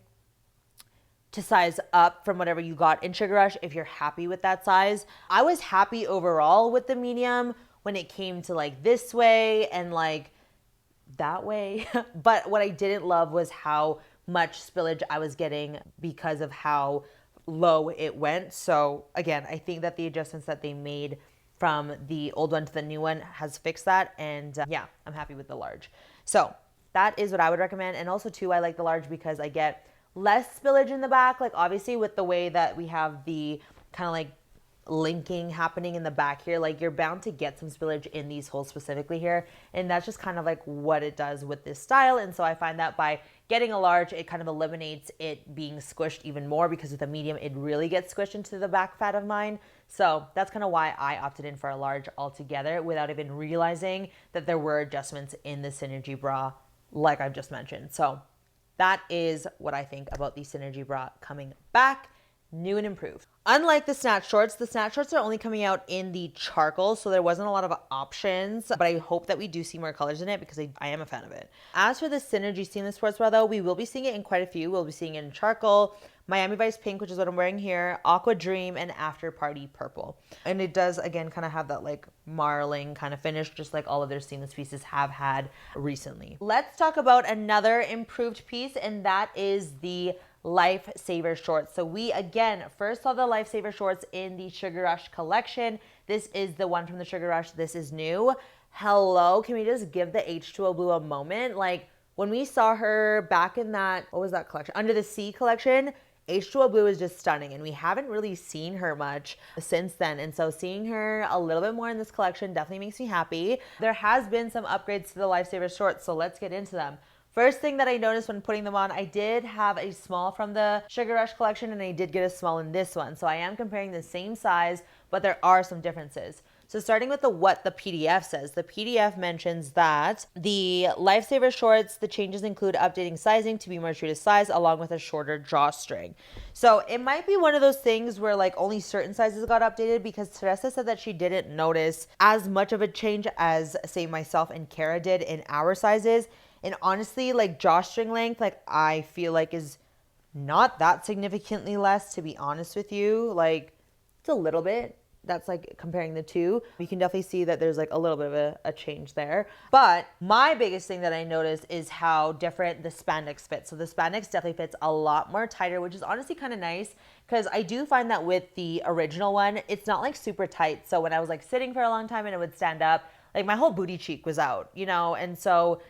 to size up from whatever you got in Sugar Rush if you're happy with that size. I was happy overall with the medium when it came to like this way and like that way. But what I didn't love was how much spillage I was getting because of how low it went. So again, I think that the adjustments that they made from the old one to the new one has fixed that. And yeah, I'm happy with the large. So that is what I would recommend. And also too, I like the large because I get less spillage in the back. Like obviously with the way that we have the kind of like linking happening in the back here, like you're bound to get some spillage in these holes specifically here, and that's just kind of like what it does with this style. And so I find that by getting a large, it kind of eliminates it being squished even more, because with a medium it really gets squished into the back fat of mine. So that's kind of why I opted in for a large altogether without even realizing that there were adjustments in the Synergy bra like I've just mentioned. So that is what I think about the Synergy bra coming back, new and improved. Unlike the Snatched shorts are only coming out in the charcoal, so there wasn't a lot of options, but I hope that we do see more colors in it because I am a fan of it. As for the Synergy Seamless Sports Bra though, we will be seeing it in quite a few. We'll be seeing it in charcoal, Miami Vice pink, which is what I'm wearing here, Aqua Dream, and After Party purple. And it does again kind of have that like marling kind of finish, just like all of their seamless pieces have had recently. Let's talk about another improved piece, and that is the Lifesaver shorts. So we again first saw the Lifesaver shorts in the Sugar Rush collection. This is the one from the Sugar Rush. This is new. Hello, can we just give the H2O Blue a moment? Like when we saw her back in that, what was that collection? Under the Sea collection, H2O Blue is just stunning, and we haven't really seen her much since then. And so seeing her a little bit more in this collection definitely makes me happy. There has been some upgrades to the Lifesaver shorts, so let's get into them. First thing that I noticed when putting them on, I did have a small from the Sugar Rush collection, and I did get a small in this one. So I am comparing the same size, but there are some differences. So starting with what the PDF says, the PDF mentions that the Lifesaver shorts, the changes include updating sizing to be more true to size, along with a shorter drawstring. So it might be one of those things where like only certain sizes got updated, because Teresa said that she didn't notice as much of a change as say myself and Kara did in our sizes. And honestly, like drawstring length, like I feel like is not that significantly less, to be honest with you. Like it's a little bit. That's like comparing the two. You can definitely see that there's like a little bit of a change there. But my biggest thing that I noticed is how different the spandex fits. So the spandex definitely fits a lot more tighter, which is honestly kind of nice, because I do find that with the original one, it's not like super tight. So when I was like sitting for a long time and it would stand up, like my whole booty cheek was out, you know? And so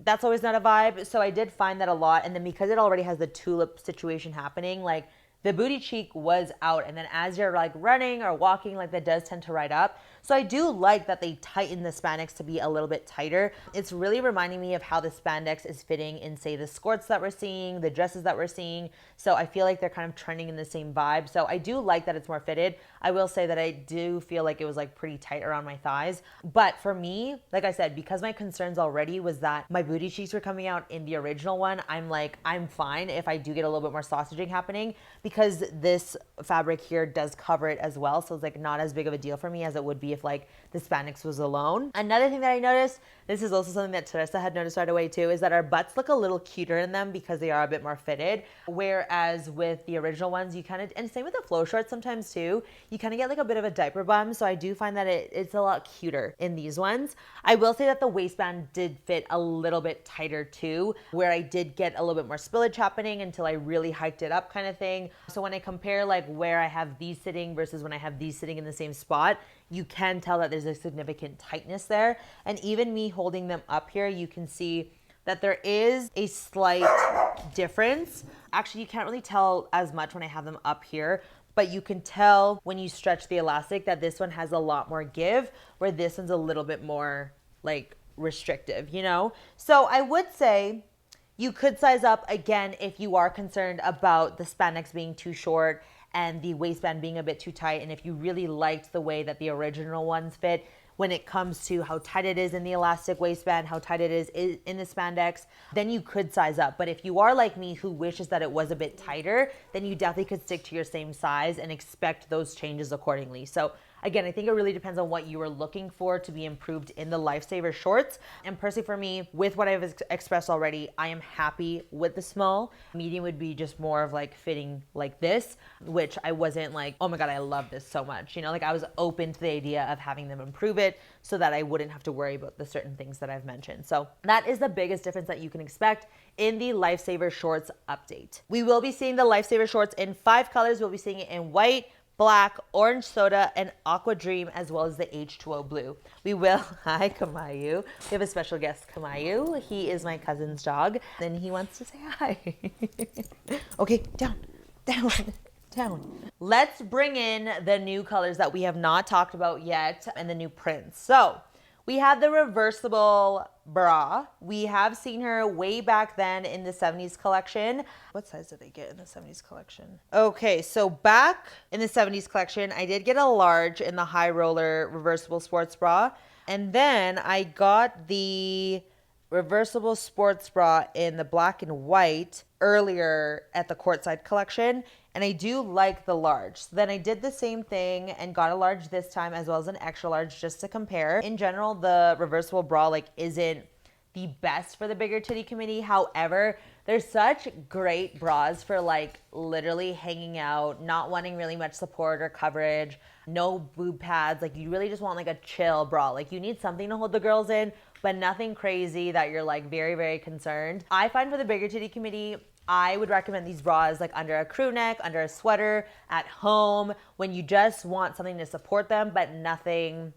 that's always not a vibe. So I did find that a lot. And then because it already has the tulip situation happening, like the booty cheek was out. And then as you're like running or walking, like that does tend to ride up. So I do like that they tighten the spandex to be a little bit tighter. It's really reminding me of how the spandex is fitting in say the skirts that we're seeing, the dresses that we're seeing. So I feel like they're kind of trending in the same vibe. So I do like that it's more fitted. I will say that I do feel like it was like pretty tight around my thighs. But for me, like I said, because my concerns already was that my booty cheeks were coming out in the original one, I'm like, I'm fine if I do get a little bit more sausaging happening, because this fabric here does cover it as well. So it's like not as big of a deal for me as it would be if like the spandex was alone. Another thing that I noticed, this is also something that Teresa had noticed right away too, is that our butts look a little cuter in them because they are a bit more fitted. Whereas with the original ones, you kind of, and same with the flow shorts sometimes too, you kind of get like a bit of a diaper bum. So I do find that it's a lot cuter in these ones. I will say that the waistband did fit a little bit tighter too, where I did get a little bit more spillage happening until I really hiked it up kind of thing. So when I compare like where I have these sitting versus when I have these sitting in the same spot, you can tell that there's a significant tightness there. And even me holding them up here, you can see that there is a slight difference. Actually, you can't really tell as much when I have them up here, but you can tell when you stretch the elastic that this one has a lot more give, where this one's a little bit more like restrictive, you know? So I would say you could size up again if you are concerned about the spandex being too short and the waistband being a bit too tight, and if you really liked the way that the original ones fit when it comes to how tight it is in the elastic waistband, how tight it is in the spandex, then you could size up. But if you are like me who wishes that it was a bit tighter, then you definitely could stick to your same size and expect those changes accordingly. So again, I think it really depends on what you are looking for to be improved in the Lifesaver shorts. And personally for me, with what I've expressed already, I am happy with the small. Medium would be just more of like fitting like this, which I wasn't like, oh my God, I love this so much. You know, like I was open to the idea of having them improve it so that I wouldn't have to worry about the certain things that I've mentioned. So that is the biggest difference that you can expect in the Lifesaver shorts update. We will be seeing the Lifesaver shorts in 5 colors. We'll be seeing it in white, black, orange soda, and aqua dream, as well as the H2O blue. We will, hi Kamayu. We have a special guest, Kamayu. He is my cousin's dog, and he wants to say hi. Okay, down. Let's bring in the new colors that we have not talked about yet and the new prints. So we have the reversible bra. We have seen her way back then in the 70s collection. What size did I get in the 70s collection? Okay, so back in the 70s collection, I did get a large in the high roller reversible sports bra. And then I got the reversible sports bra in the black and white earlier at the courtside collection, and I do like the large. So then I did the same thing and got a large this time as well as an extra large just to compare. In general, the reversible bra like isn't the best for the bigger titty committee. However, there's such great bras for like literally hanging out, not wanting really much support or coverage, no boob pads. Like you really just want like a chill bra. Like you need something to hold the girls in, but nothing crazy that you're like very, very concerned. I find for the bigger titty committee, I would recommend these bras like under a crew neck, under a sweater, at home, when you just want something to support them, but nothing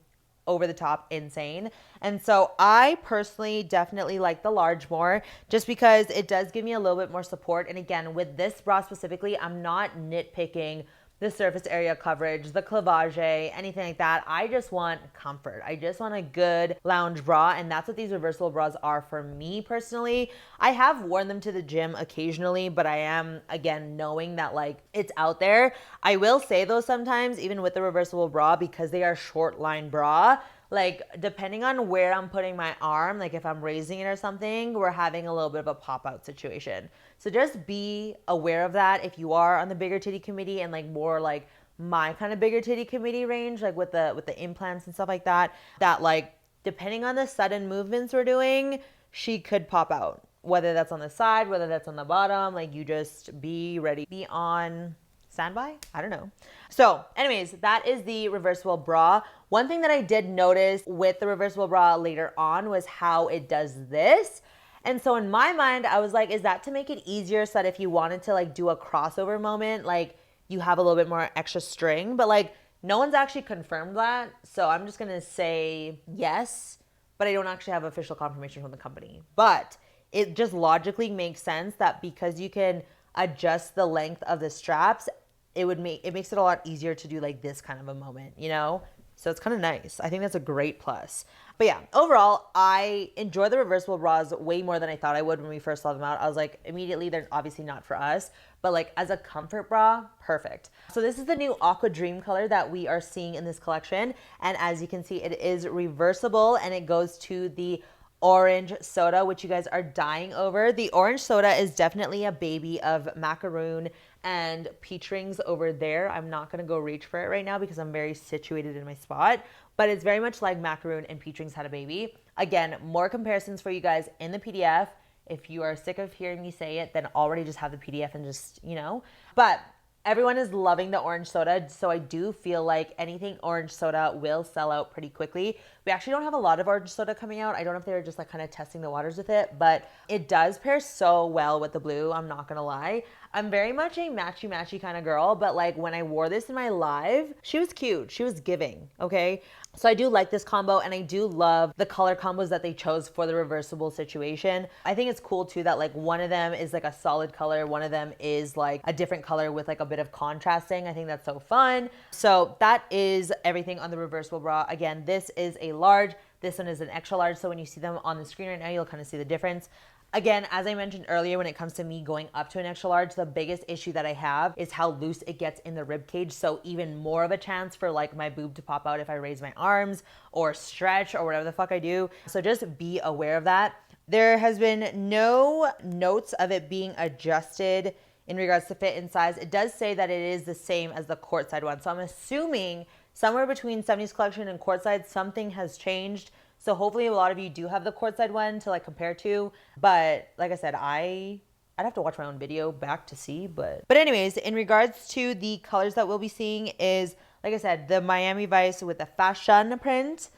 over the top insane. And so I personally definitely like the large more just because it does give me a little bit more support. And again, with this bra specifically, I'm not nitpicking the surface area coverage, the cleavage, anything like that. I just want comfort. I just want a good lounge bra, and that's what these reversible bras are for me personally. I have worn them to the gym occasionally, but I am, again, knowing that like it's out there. I will say though, sometimes even with the reversible bra, because they are short line bra, like depending on where I'm putting my arm, like if I'm raising it or something, we're having a little bit of a pop out situation. So just be aware of that if you are on the bigger titty committee and like more like my kind of bigger titty committee range, like with the implants and stuff like that, that like depending on the sudden movements we're doing, she could pop out, whether that's on the side, whether that's on the bottom. Like you just be ready, be on standby. I don't know. So anyways, that is the reversible bra. One thing that I did notice with the reversible bra later on was how it does this. And so in my mind, I was like, is that to make it easier so that if you wanted to like do a crossover moment, like you have a little bit more extra string? But like no one's actually confirmed that. So I'm just going to say yes, but I don't actually have official confirmation from the company. But it just logically makes sense that because you can adjust the length of the straps, it makes it a lot easier to do like this kind of a moment, you know? So it's kind of nice. I think that's a great plus. But yeah, overall, I enjoy the reversible bras way more than I thought I would when we first saw them out. I was like, immediately, they're obviously not for us, but like as a comfort bra, perfect. So this is the new Aqua Dream color that we are seeing in this collection. And as you can see, it is reversible and it goes to the orange soda, which you guys are dying over. The orange soda is definitely a baby of macaroon and peach rings over there. I'm not going to go reach for it right now because I'm very situated in my spot, but it's very much like macaroon and peach rings had a baby. Again, more comparisons for you guys in the PDF. If you are sick of hearing me say it, then already just have the PDF and just, you know, but everyone is loving the orange soda, so I do feel like anything orange soda will sell out pretty quickly. We actually don't have a lot of orange soda coming out. I don't know if they're just like kind of testing the waters with it, but it does pair so well with the blue, I'm not gonna lie. I'm very much a matchy kind of girl, but like when I wore this in my live, she was cute. She was giving, okay? So I do like this combo, and I do love the color combos that they chose for the reversible situation. I think it's cool too that like one of them is like a solid color, one of them is like a different color with like a bit of contrasting. I think that's so fun. So that is everything on the reversible bra. Again, this is a large, this one is an extra large. So when you see them on the screen right now, you'll kind of see the difference. Again, as I mentioned earlier, when it comes to me going up to an extra large, the biggest issue that I have is how loose it gets in the rib cage. So even more of a chance for like my boob to pop out if I raise my arms or stretch or whatever the fuck I do. So just be aware of that. There has been no notes of it being adjusted in regards to fit and size. It does say that it is the same as the courtside one. So I'm assuming somewhere between 70s collection and courtside, something has changed. So hopefully a lot of you do have the courtside one to like compare to. But like I said, I'd have to watch my own video back to see. But anyways, in regards to the colors that we'll be seeing is, like I said, the Miami Vice with the Fashun print.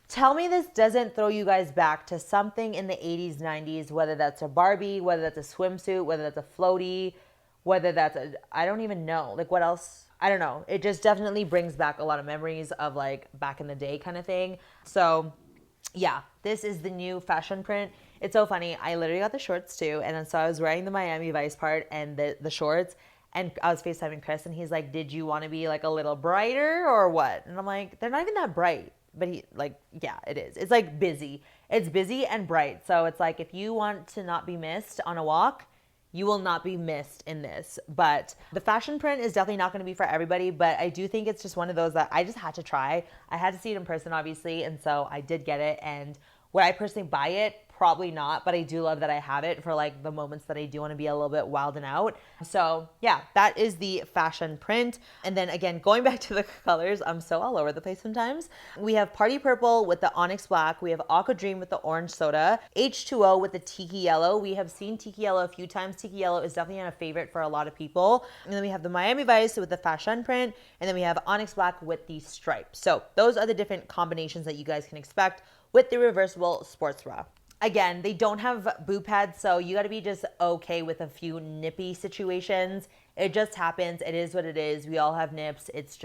Tell me this doesn't throw you guys back to something in the 80s, 90s, whether that's a Barbie, whether that's a swimsuit, whether that's a floaty, whether that's a, I don't even know. Like what else? I don't know. It just definitely brings back a lot of memories of like back in the day kind of thing. So yeah, this is the new Fashun print. It's so funny. I literally got the shorts too. And then so I was wearing the Miami Vice part and the shorts. And I was FaceTiming Chris and he's like, did you want to be like a little brighter or what? And I'm like, they're not even that bright. But he like, yeah, it is. It's like busy. It's busy and bright. So it's like if you want to not be missed on a walk, you will not be missed in this. But the Fashun print is definitely not going to be for everybody, but I do think it's just one of those that I just had to try. I had to see it in person, obviously, and so I did get it. And would I personally buy it? Probably not, but I do love that I have it for like the moments that I do want to be a little bit wild and out. So yeah, that is the Fashun print. And then again, going back to the colors, I'm so all over the place sometimes. We have Party Purple with the Onyx Black. We have Aqua Dream with the Orange Soda. H2O with the Tiki Yellow. We have seen Tiki Yellow a few times. Tiki Yellow is definitely a favorite for a lot of people. And then we have the Miami Vice with the Fashun print. And then we have Onyx Black with the stripe. So those are the different combinations that you guys can expect with the reversible sports bra. Again, they don't have boob pads, so you got to be just okay with a few nippy situations. It just happens. It is what it is. We all have nips. It's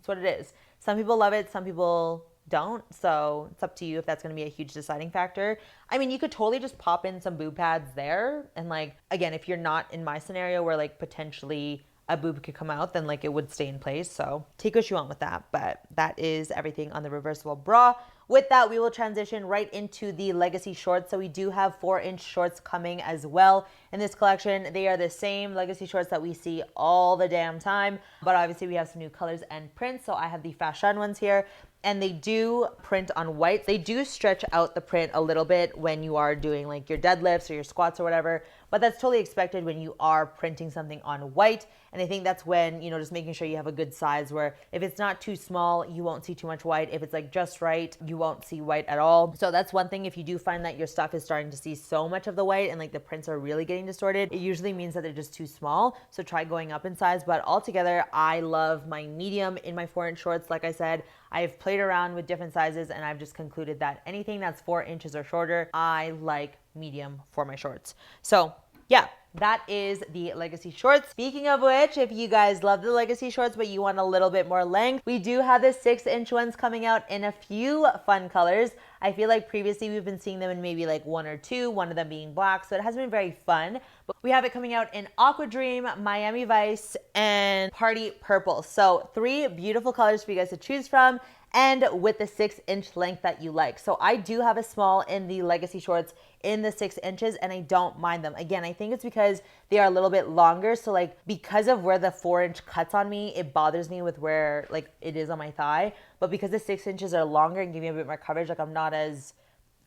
what it is. Some people love it. Some people don't. So it's up to you if that's going to be a huge deciding factor. I mean, you could totally just pop in some boob pads there. And like, again, if you're not in my scenario where like potentially a boob could come out, then like it would stay in place. So take what you want with that. But that is everything on the reversible bra. With that, we will transition right into the legacy shorts. So we do have 4-inch shorts coming as well in this collection. They are the same legacy shorts that we see all the damn time, but obviously we have some new colors and prints. So I have the Fashun ones here, and they do print on white. They do stretch out the print a little bit when you are doing like your deadlifts or your squats or whatever, but that's totally expected when you are printing something on white. And I think that's when, you know, just making sure you have a good size where if it's not too small, you won't see too much white. If it's like just right, you won't see white at all. So that's one thing. If you do find that your stuff is starting to see so much of the white and like the prints are really getting distorted, it usually means that they're just too small. So try going up in size. But altogether, I love my medium in my 4-inch shorts. Like I said, I've played around with different sizes and I've just concluded that anything that's 4 inches or shorter, I like medium for my shorts. So yeah, that is the legacy shorts. Speaking of which, if you guys love the legacy shorts but you want a little bit more length, we do have the 6-inch ones coming out in a few fun colors. I feel like previously we've been seeing them in maybe like 1 or 2, one of them being black, so it hasn't been very fun. But we have it coming out in Aqua Dream, Miami Vice, and Party Purple. So 3 beautiful colors for you guys to choose from, and with the 6-inch length that you like. So I do have a small in the legacy shorts in the 6 inches, and I don't mind them. Again, I think it's because they are a little bit longer. So like because of where the 4-inch cuts on me, it bothers me with where like it is on my thigh. But because the 6 inches are longer and give me a bit more coverage, like I'm not as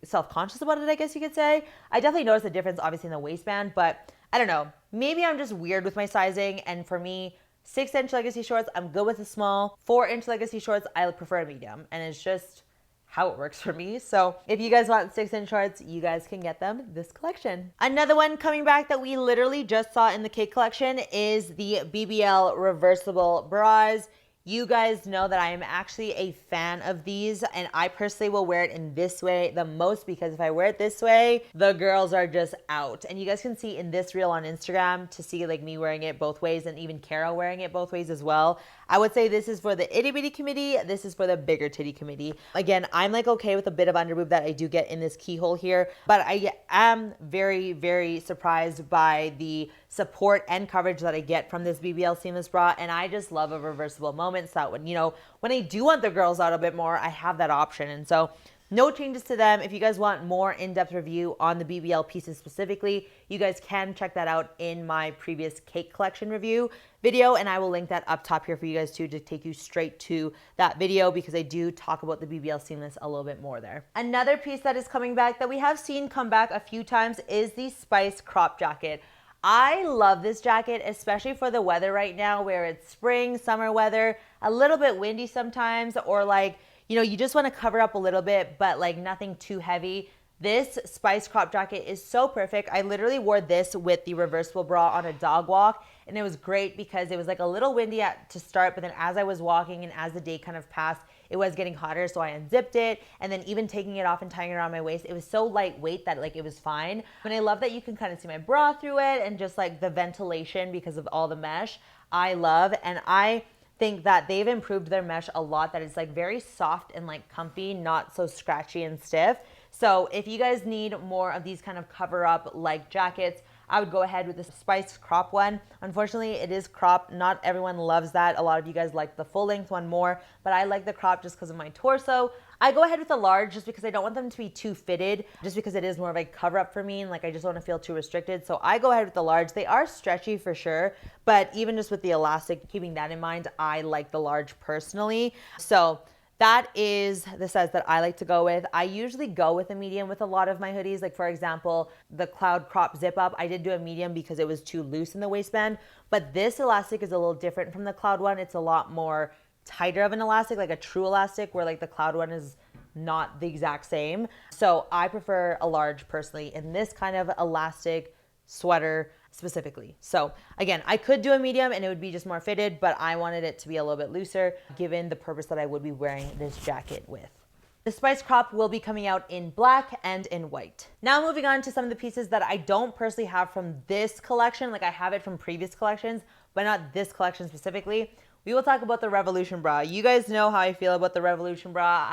self-conscious about it, I guess you could say. I definitely notice the difference obviously in the waistband, but I don't know. Maybe I'm just weird with my sizing, and for me, 6-inch legacy shorts, I'm good with a small. 4-inch legacy shorts, I prefer a medium, and it's just how it works for me. So if you guys want 6-inch shorts, you guys can get them this collection. Another one coming back that we literally just saw in the kid collection is the BBL Reversible Bras. You guys know that I am actually a fan of these, and I personally will wear it in this way the most, because if I wear it this way, the girls are just out. And you guys can see in this reel on Instagram to see like me wearing it both ways, and even Kara wearing it both ways as well. I would say this is for the itty bitty committee. This is for the bigger titty committee. Again, I'm like okay with a bit of underboob that I do get in this keyhole here, but I am very, very surprised by the support and coverage that I get from this BBL Seamless Bra. And I just love a reversible moment, so that when, you know, when I do want the girls out a bit more, I have that option. And so no changes to them. If you guys want more in-depth review on the BBL pieces specifically, you guys can check that out in my previous cake collection review video, and I will link that up top here for you guys too, to take you straight to that video, because I do talk about the BBL Seamless a little bit more there. Another piece that is coming back that we have seen come back a few times is the Spice crop jacket. I love this jacket, especially for the weather right now, where it's spring, summer weather, a little bit windy sometimes, or like, you know, you just want to cover up a little bit, but like nothing too heavy. This Spice crop jacket is so perfect. I literally wore this with the reversible bra on a dog walk, and it was great because it was like a little windy to start, but then as I was walking and as the day kind of passed, it was getting hotter, so I unzipped it, and then even taking it off and tying it around my waist, it was so lightweight that like it was fine. And I love that you can kind of see my bra through it, and just like the ventilation because of all the mesh, I love. And I think that they've improved their mesh a lot, that it's like very soft and like comfy, not so scratchy and stiff. So if you guys need more of these kind of cover up like jackets, I would go ahead with the Spice crop one. Unfortunately, it is crop. Not everyone loves that. A lot of you guys like the full length one more, but I like the crop just because of my torso. I go ahead with the large just because I don't want them to be too fitted, just because it is more of a cover up for me, and like I just don't want to feel too restricted. So I go ahead with the large. They are stretchy for sure, but even just with the elastic, keeping that in mind, I like the large personally. So that is the size that I like to go with. I usually go with a medium with a lot of my hoodies. Like for example, the Cloud Crop Zip Up, I did do a medium because it was too loose in the waistband, but this elastic is a little different from the Cloud one. It's a lot more tighter of an elastic, like a true elastic, where like the Cloud one is not the exact same. So I prefer a large personally in this kind of elastic sweater specifically. So again, I could do a medium and it would be just more fitted, but I wanted it to be a little bit looser given the purpose that I would be wearing this jacket with. The Spice crop will be coming out in black and in white. Now moving on to some of the pieces that I don't personally have from this collection. Like I have it from previous collections, but not this collection specifically. We will talk about the Revolution bra. You guys know how I feel about the Revolution bra.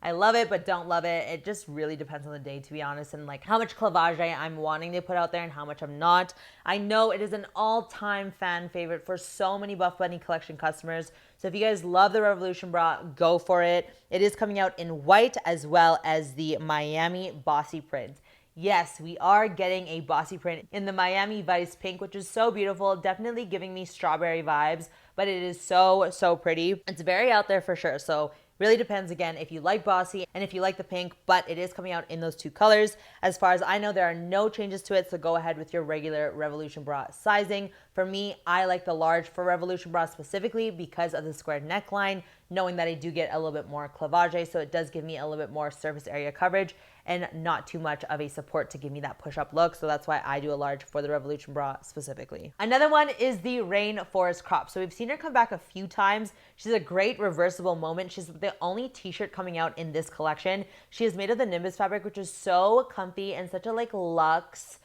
I love it, but don't love it. It just really depends on the day, to be honest, and like how much clavage I'm wanting to put out there and how much I'm not. I know it is an all-time fan favorite for so many Buffbunny Collection customers. So if you guys love the Revolution bra, go for it. It is coming out in white as well as the Miami Bossy print. Yes, we are getting a bossy print in the Miami Vice pink, which is so beautiful. Definitely giving me strawberry vibes, but it is so, so pretty. It's very out there for sure. So really depends, again, if you like bossy and if you like the pink, but it is coming out in those two colors. As far as I know, there are no changes to it, so go ahead with your regular Revolution bra sizing. For me, I like the large for Revolution bra specifically because of the square neckline, knowing that I do get a little bit more clavage, so it does give me a little bit more surface area coverage and not too much of a support to give me that push-up look. So that's why I do a large for the Revolution bra specifically. Another one is the Rainforest crop. So we've seen her come back a few times. She's a great reversible moment. She's the only t-shirt coming out in this collection. She is made of the Nimbus fabric, which is so comfy and such a like luxe,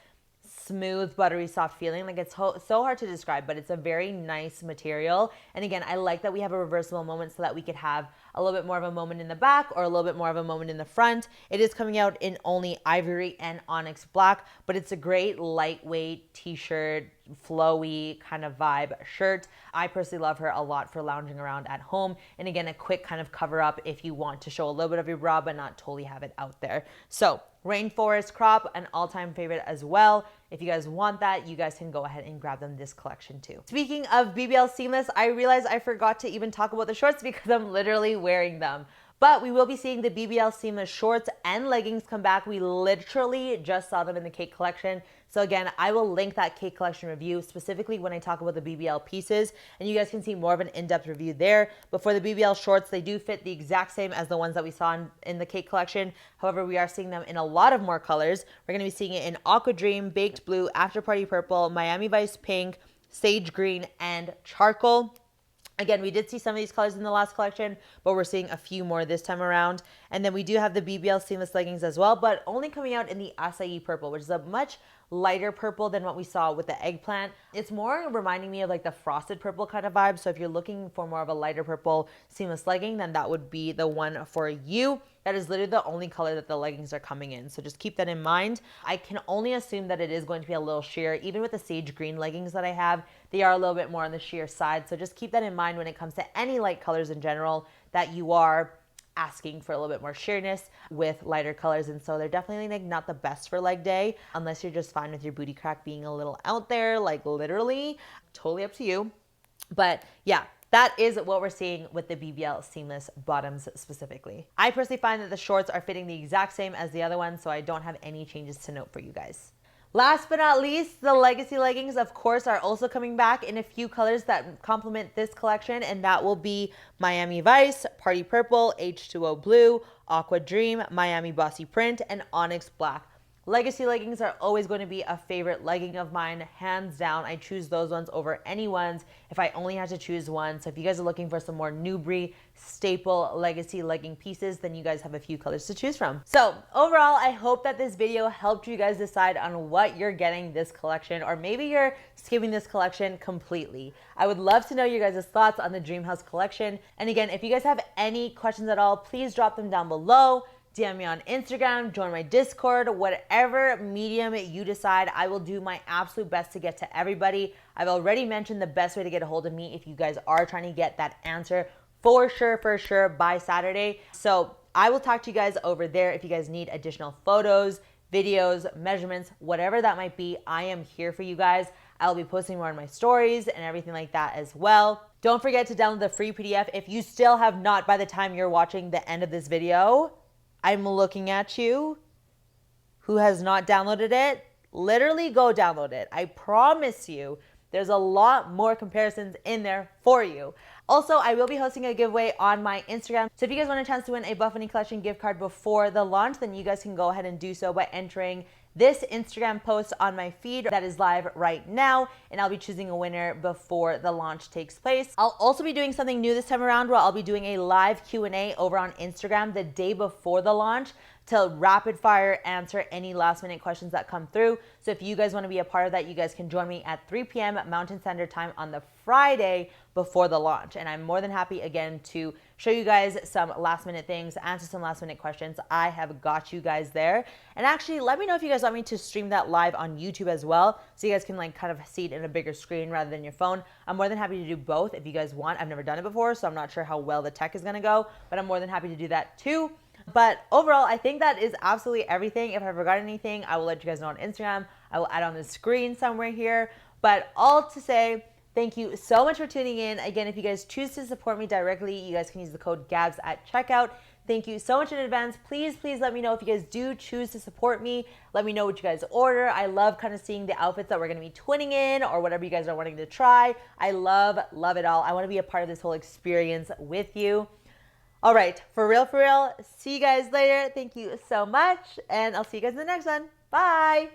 smooth, buttery, soft feeling. Like it's so hard to describe, but it's a very nice material. And again, I like that we have a reversible moment so that we could have a little bit more of a moment in the back or a little bit more of a moment in the front. It is coming out in only ivory and onyx black, but it's a great lightweight t-shirt, flowy kind of vibe shirt. I personally love her a lot for lounging around at home. And again, a quick kind of cover up if you want to show a little bit of your bra, but not totally have it out there. So Rainforest crop, an all-time favorite as well. If you guys want that, you guys can go ahead and grab them this collection too. Speaking of BBL Seamless, I realized I forgot to even talk about the shorts because I'm literally wearing them. But we will be seeing the BBL Seamless shorts and leggings come back. We literally just saw them in the cake collection. So again, I will link that cake collection review specifically when I talk about the BBL pieces, and you guys can see more of an in-depth review there. But for the BBL shorts, they do fit the exact same as the ones that we saw in the cake collection. However, we are seeing them in a lot of more colors. We're going to be seeing it in Aqua Dream, Baked Blue, After Party Purple, Miami Vice Pink, Sage Green, and Charcoal. Again, we did see some of these colors in the last collection, but we're seeing a few more this time around. And then we do have the BBL Seamless Leggings as well, but only coming out in the acai purple, which is a much lighter purple than what we saw with the eggplant. It's more reminding me of like the frosted purple kind of vibe. So if you're looking for more of a lighter purple seamless legging, then that would be the one for you. That is literally the only color that the leggings are coming in. So just keep that in mind. I can only assume that it is going to be a little sheer. Even with the sage green leggings that I have, they are a little bit more on the sheer side. So just keep that in mind when it comes to any light colors in general, that you are asking for a little bit more sheerness with lighter colors. And so they're definitely like not the best for leg day, unless you're just fine with your booty crack being a little out there, like literally, totally up to you. But yeah, that is what we're seeing with the BBL Seamless bottoms specifically. I personally find that the shorts are fitting the exact same as the other ones, so I don't have any changes to note for you guys. Last but not least, the legacy leggings, of course, are also coming back in a few colors that complement this collection, and that will be Miami Vice, Party Purple, H2O Blue, Aqua Dream, Miami Bossy Print, and Onyx Black. Legacy leggings are always going to be a favorite legging of mine, hands down. I choose those ones over any ones if I only had to choose one. So if you guys are looking for some more Newbury staple legacy legging pieces, then you guys have a few colors to choose from. So overall, I hope that this video helped you guys decide on what you're getting this collection, or maybe you're skipping this collection completely. I would love to know your guys' thoughts on the Dreamhouse collection. And again, if you guys have any questions at all, please drop them down below. DM me on Instagram, join my Discord, whatever medium you decide, I will do my absolute best to get to everybody. I've already mentioned the best way to get a hold of me if you guys are trying to get that answer for sure by Saturday. So I will talk to you guys over there if you guys need additional photos, videos, measurements, whatever that might be. I am here for you guys. I'll be posting more on my stories and everything like that as well. Don't forget to download the free PDF if you still have not by the time you're watching the end of this video. I'm looking at you who has not downloaded it. Literally go download it. I promise you there's a lot more comparisons in there for you. Also, I will be hosting a giveaway on my Instagram. So if you guys want a chance to win a Buffbunny Collection gift card before the launch, then you guys can go ahead and do so by entering this Instagram post on my feed that is live right now, and I'll be choosing a winner before the launch takes place. I'll also be doing something new this time around where I'll be doing a live Q&A over on Instagram the day before the launch to rapid fire answer any last minute questions that come through. So if you guys want to be a part of that, you guys can join me at 3 p.m. Mountain Standard Time on the Friday before the launch. And I'm more than happy again to show you guys some last minute things, answer some last minute questions. I have got you guys there. And actually let me know if you guys want me to stream that live on YouTube as well, so you guys can like kind of see it in a bigger screen rather than your phone. I'm more than happy to do both if you guys want. I've never done it before, so I'm not sure how well the tech is gonna go, but I'm more than happy to do that too. But overall, I think that is absolutely everything. If I forgot anything, I will let you guys know on Instagram. I will add on the screen somewhere here. But all to say, thank you so much for tuning in. Again, if you guys choose to support me directly, you guys can use the code GABS at checkout. Thank you so much in advance. Please let me know if you guys do choose to support me. Let me know what you guys order. I love kind of seeing the outfits that we're going to be twinning in or whatever you guys are wanting to try. I love it all. I want to be a part of this whole experience with you. All right, for real, see you guys later. Thank you so much, and I'll see you guys in the next one. Bye.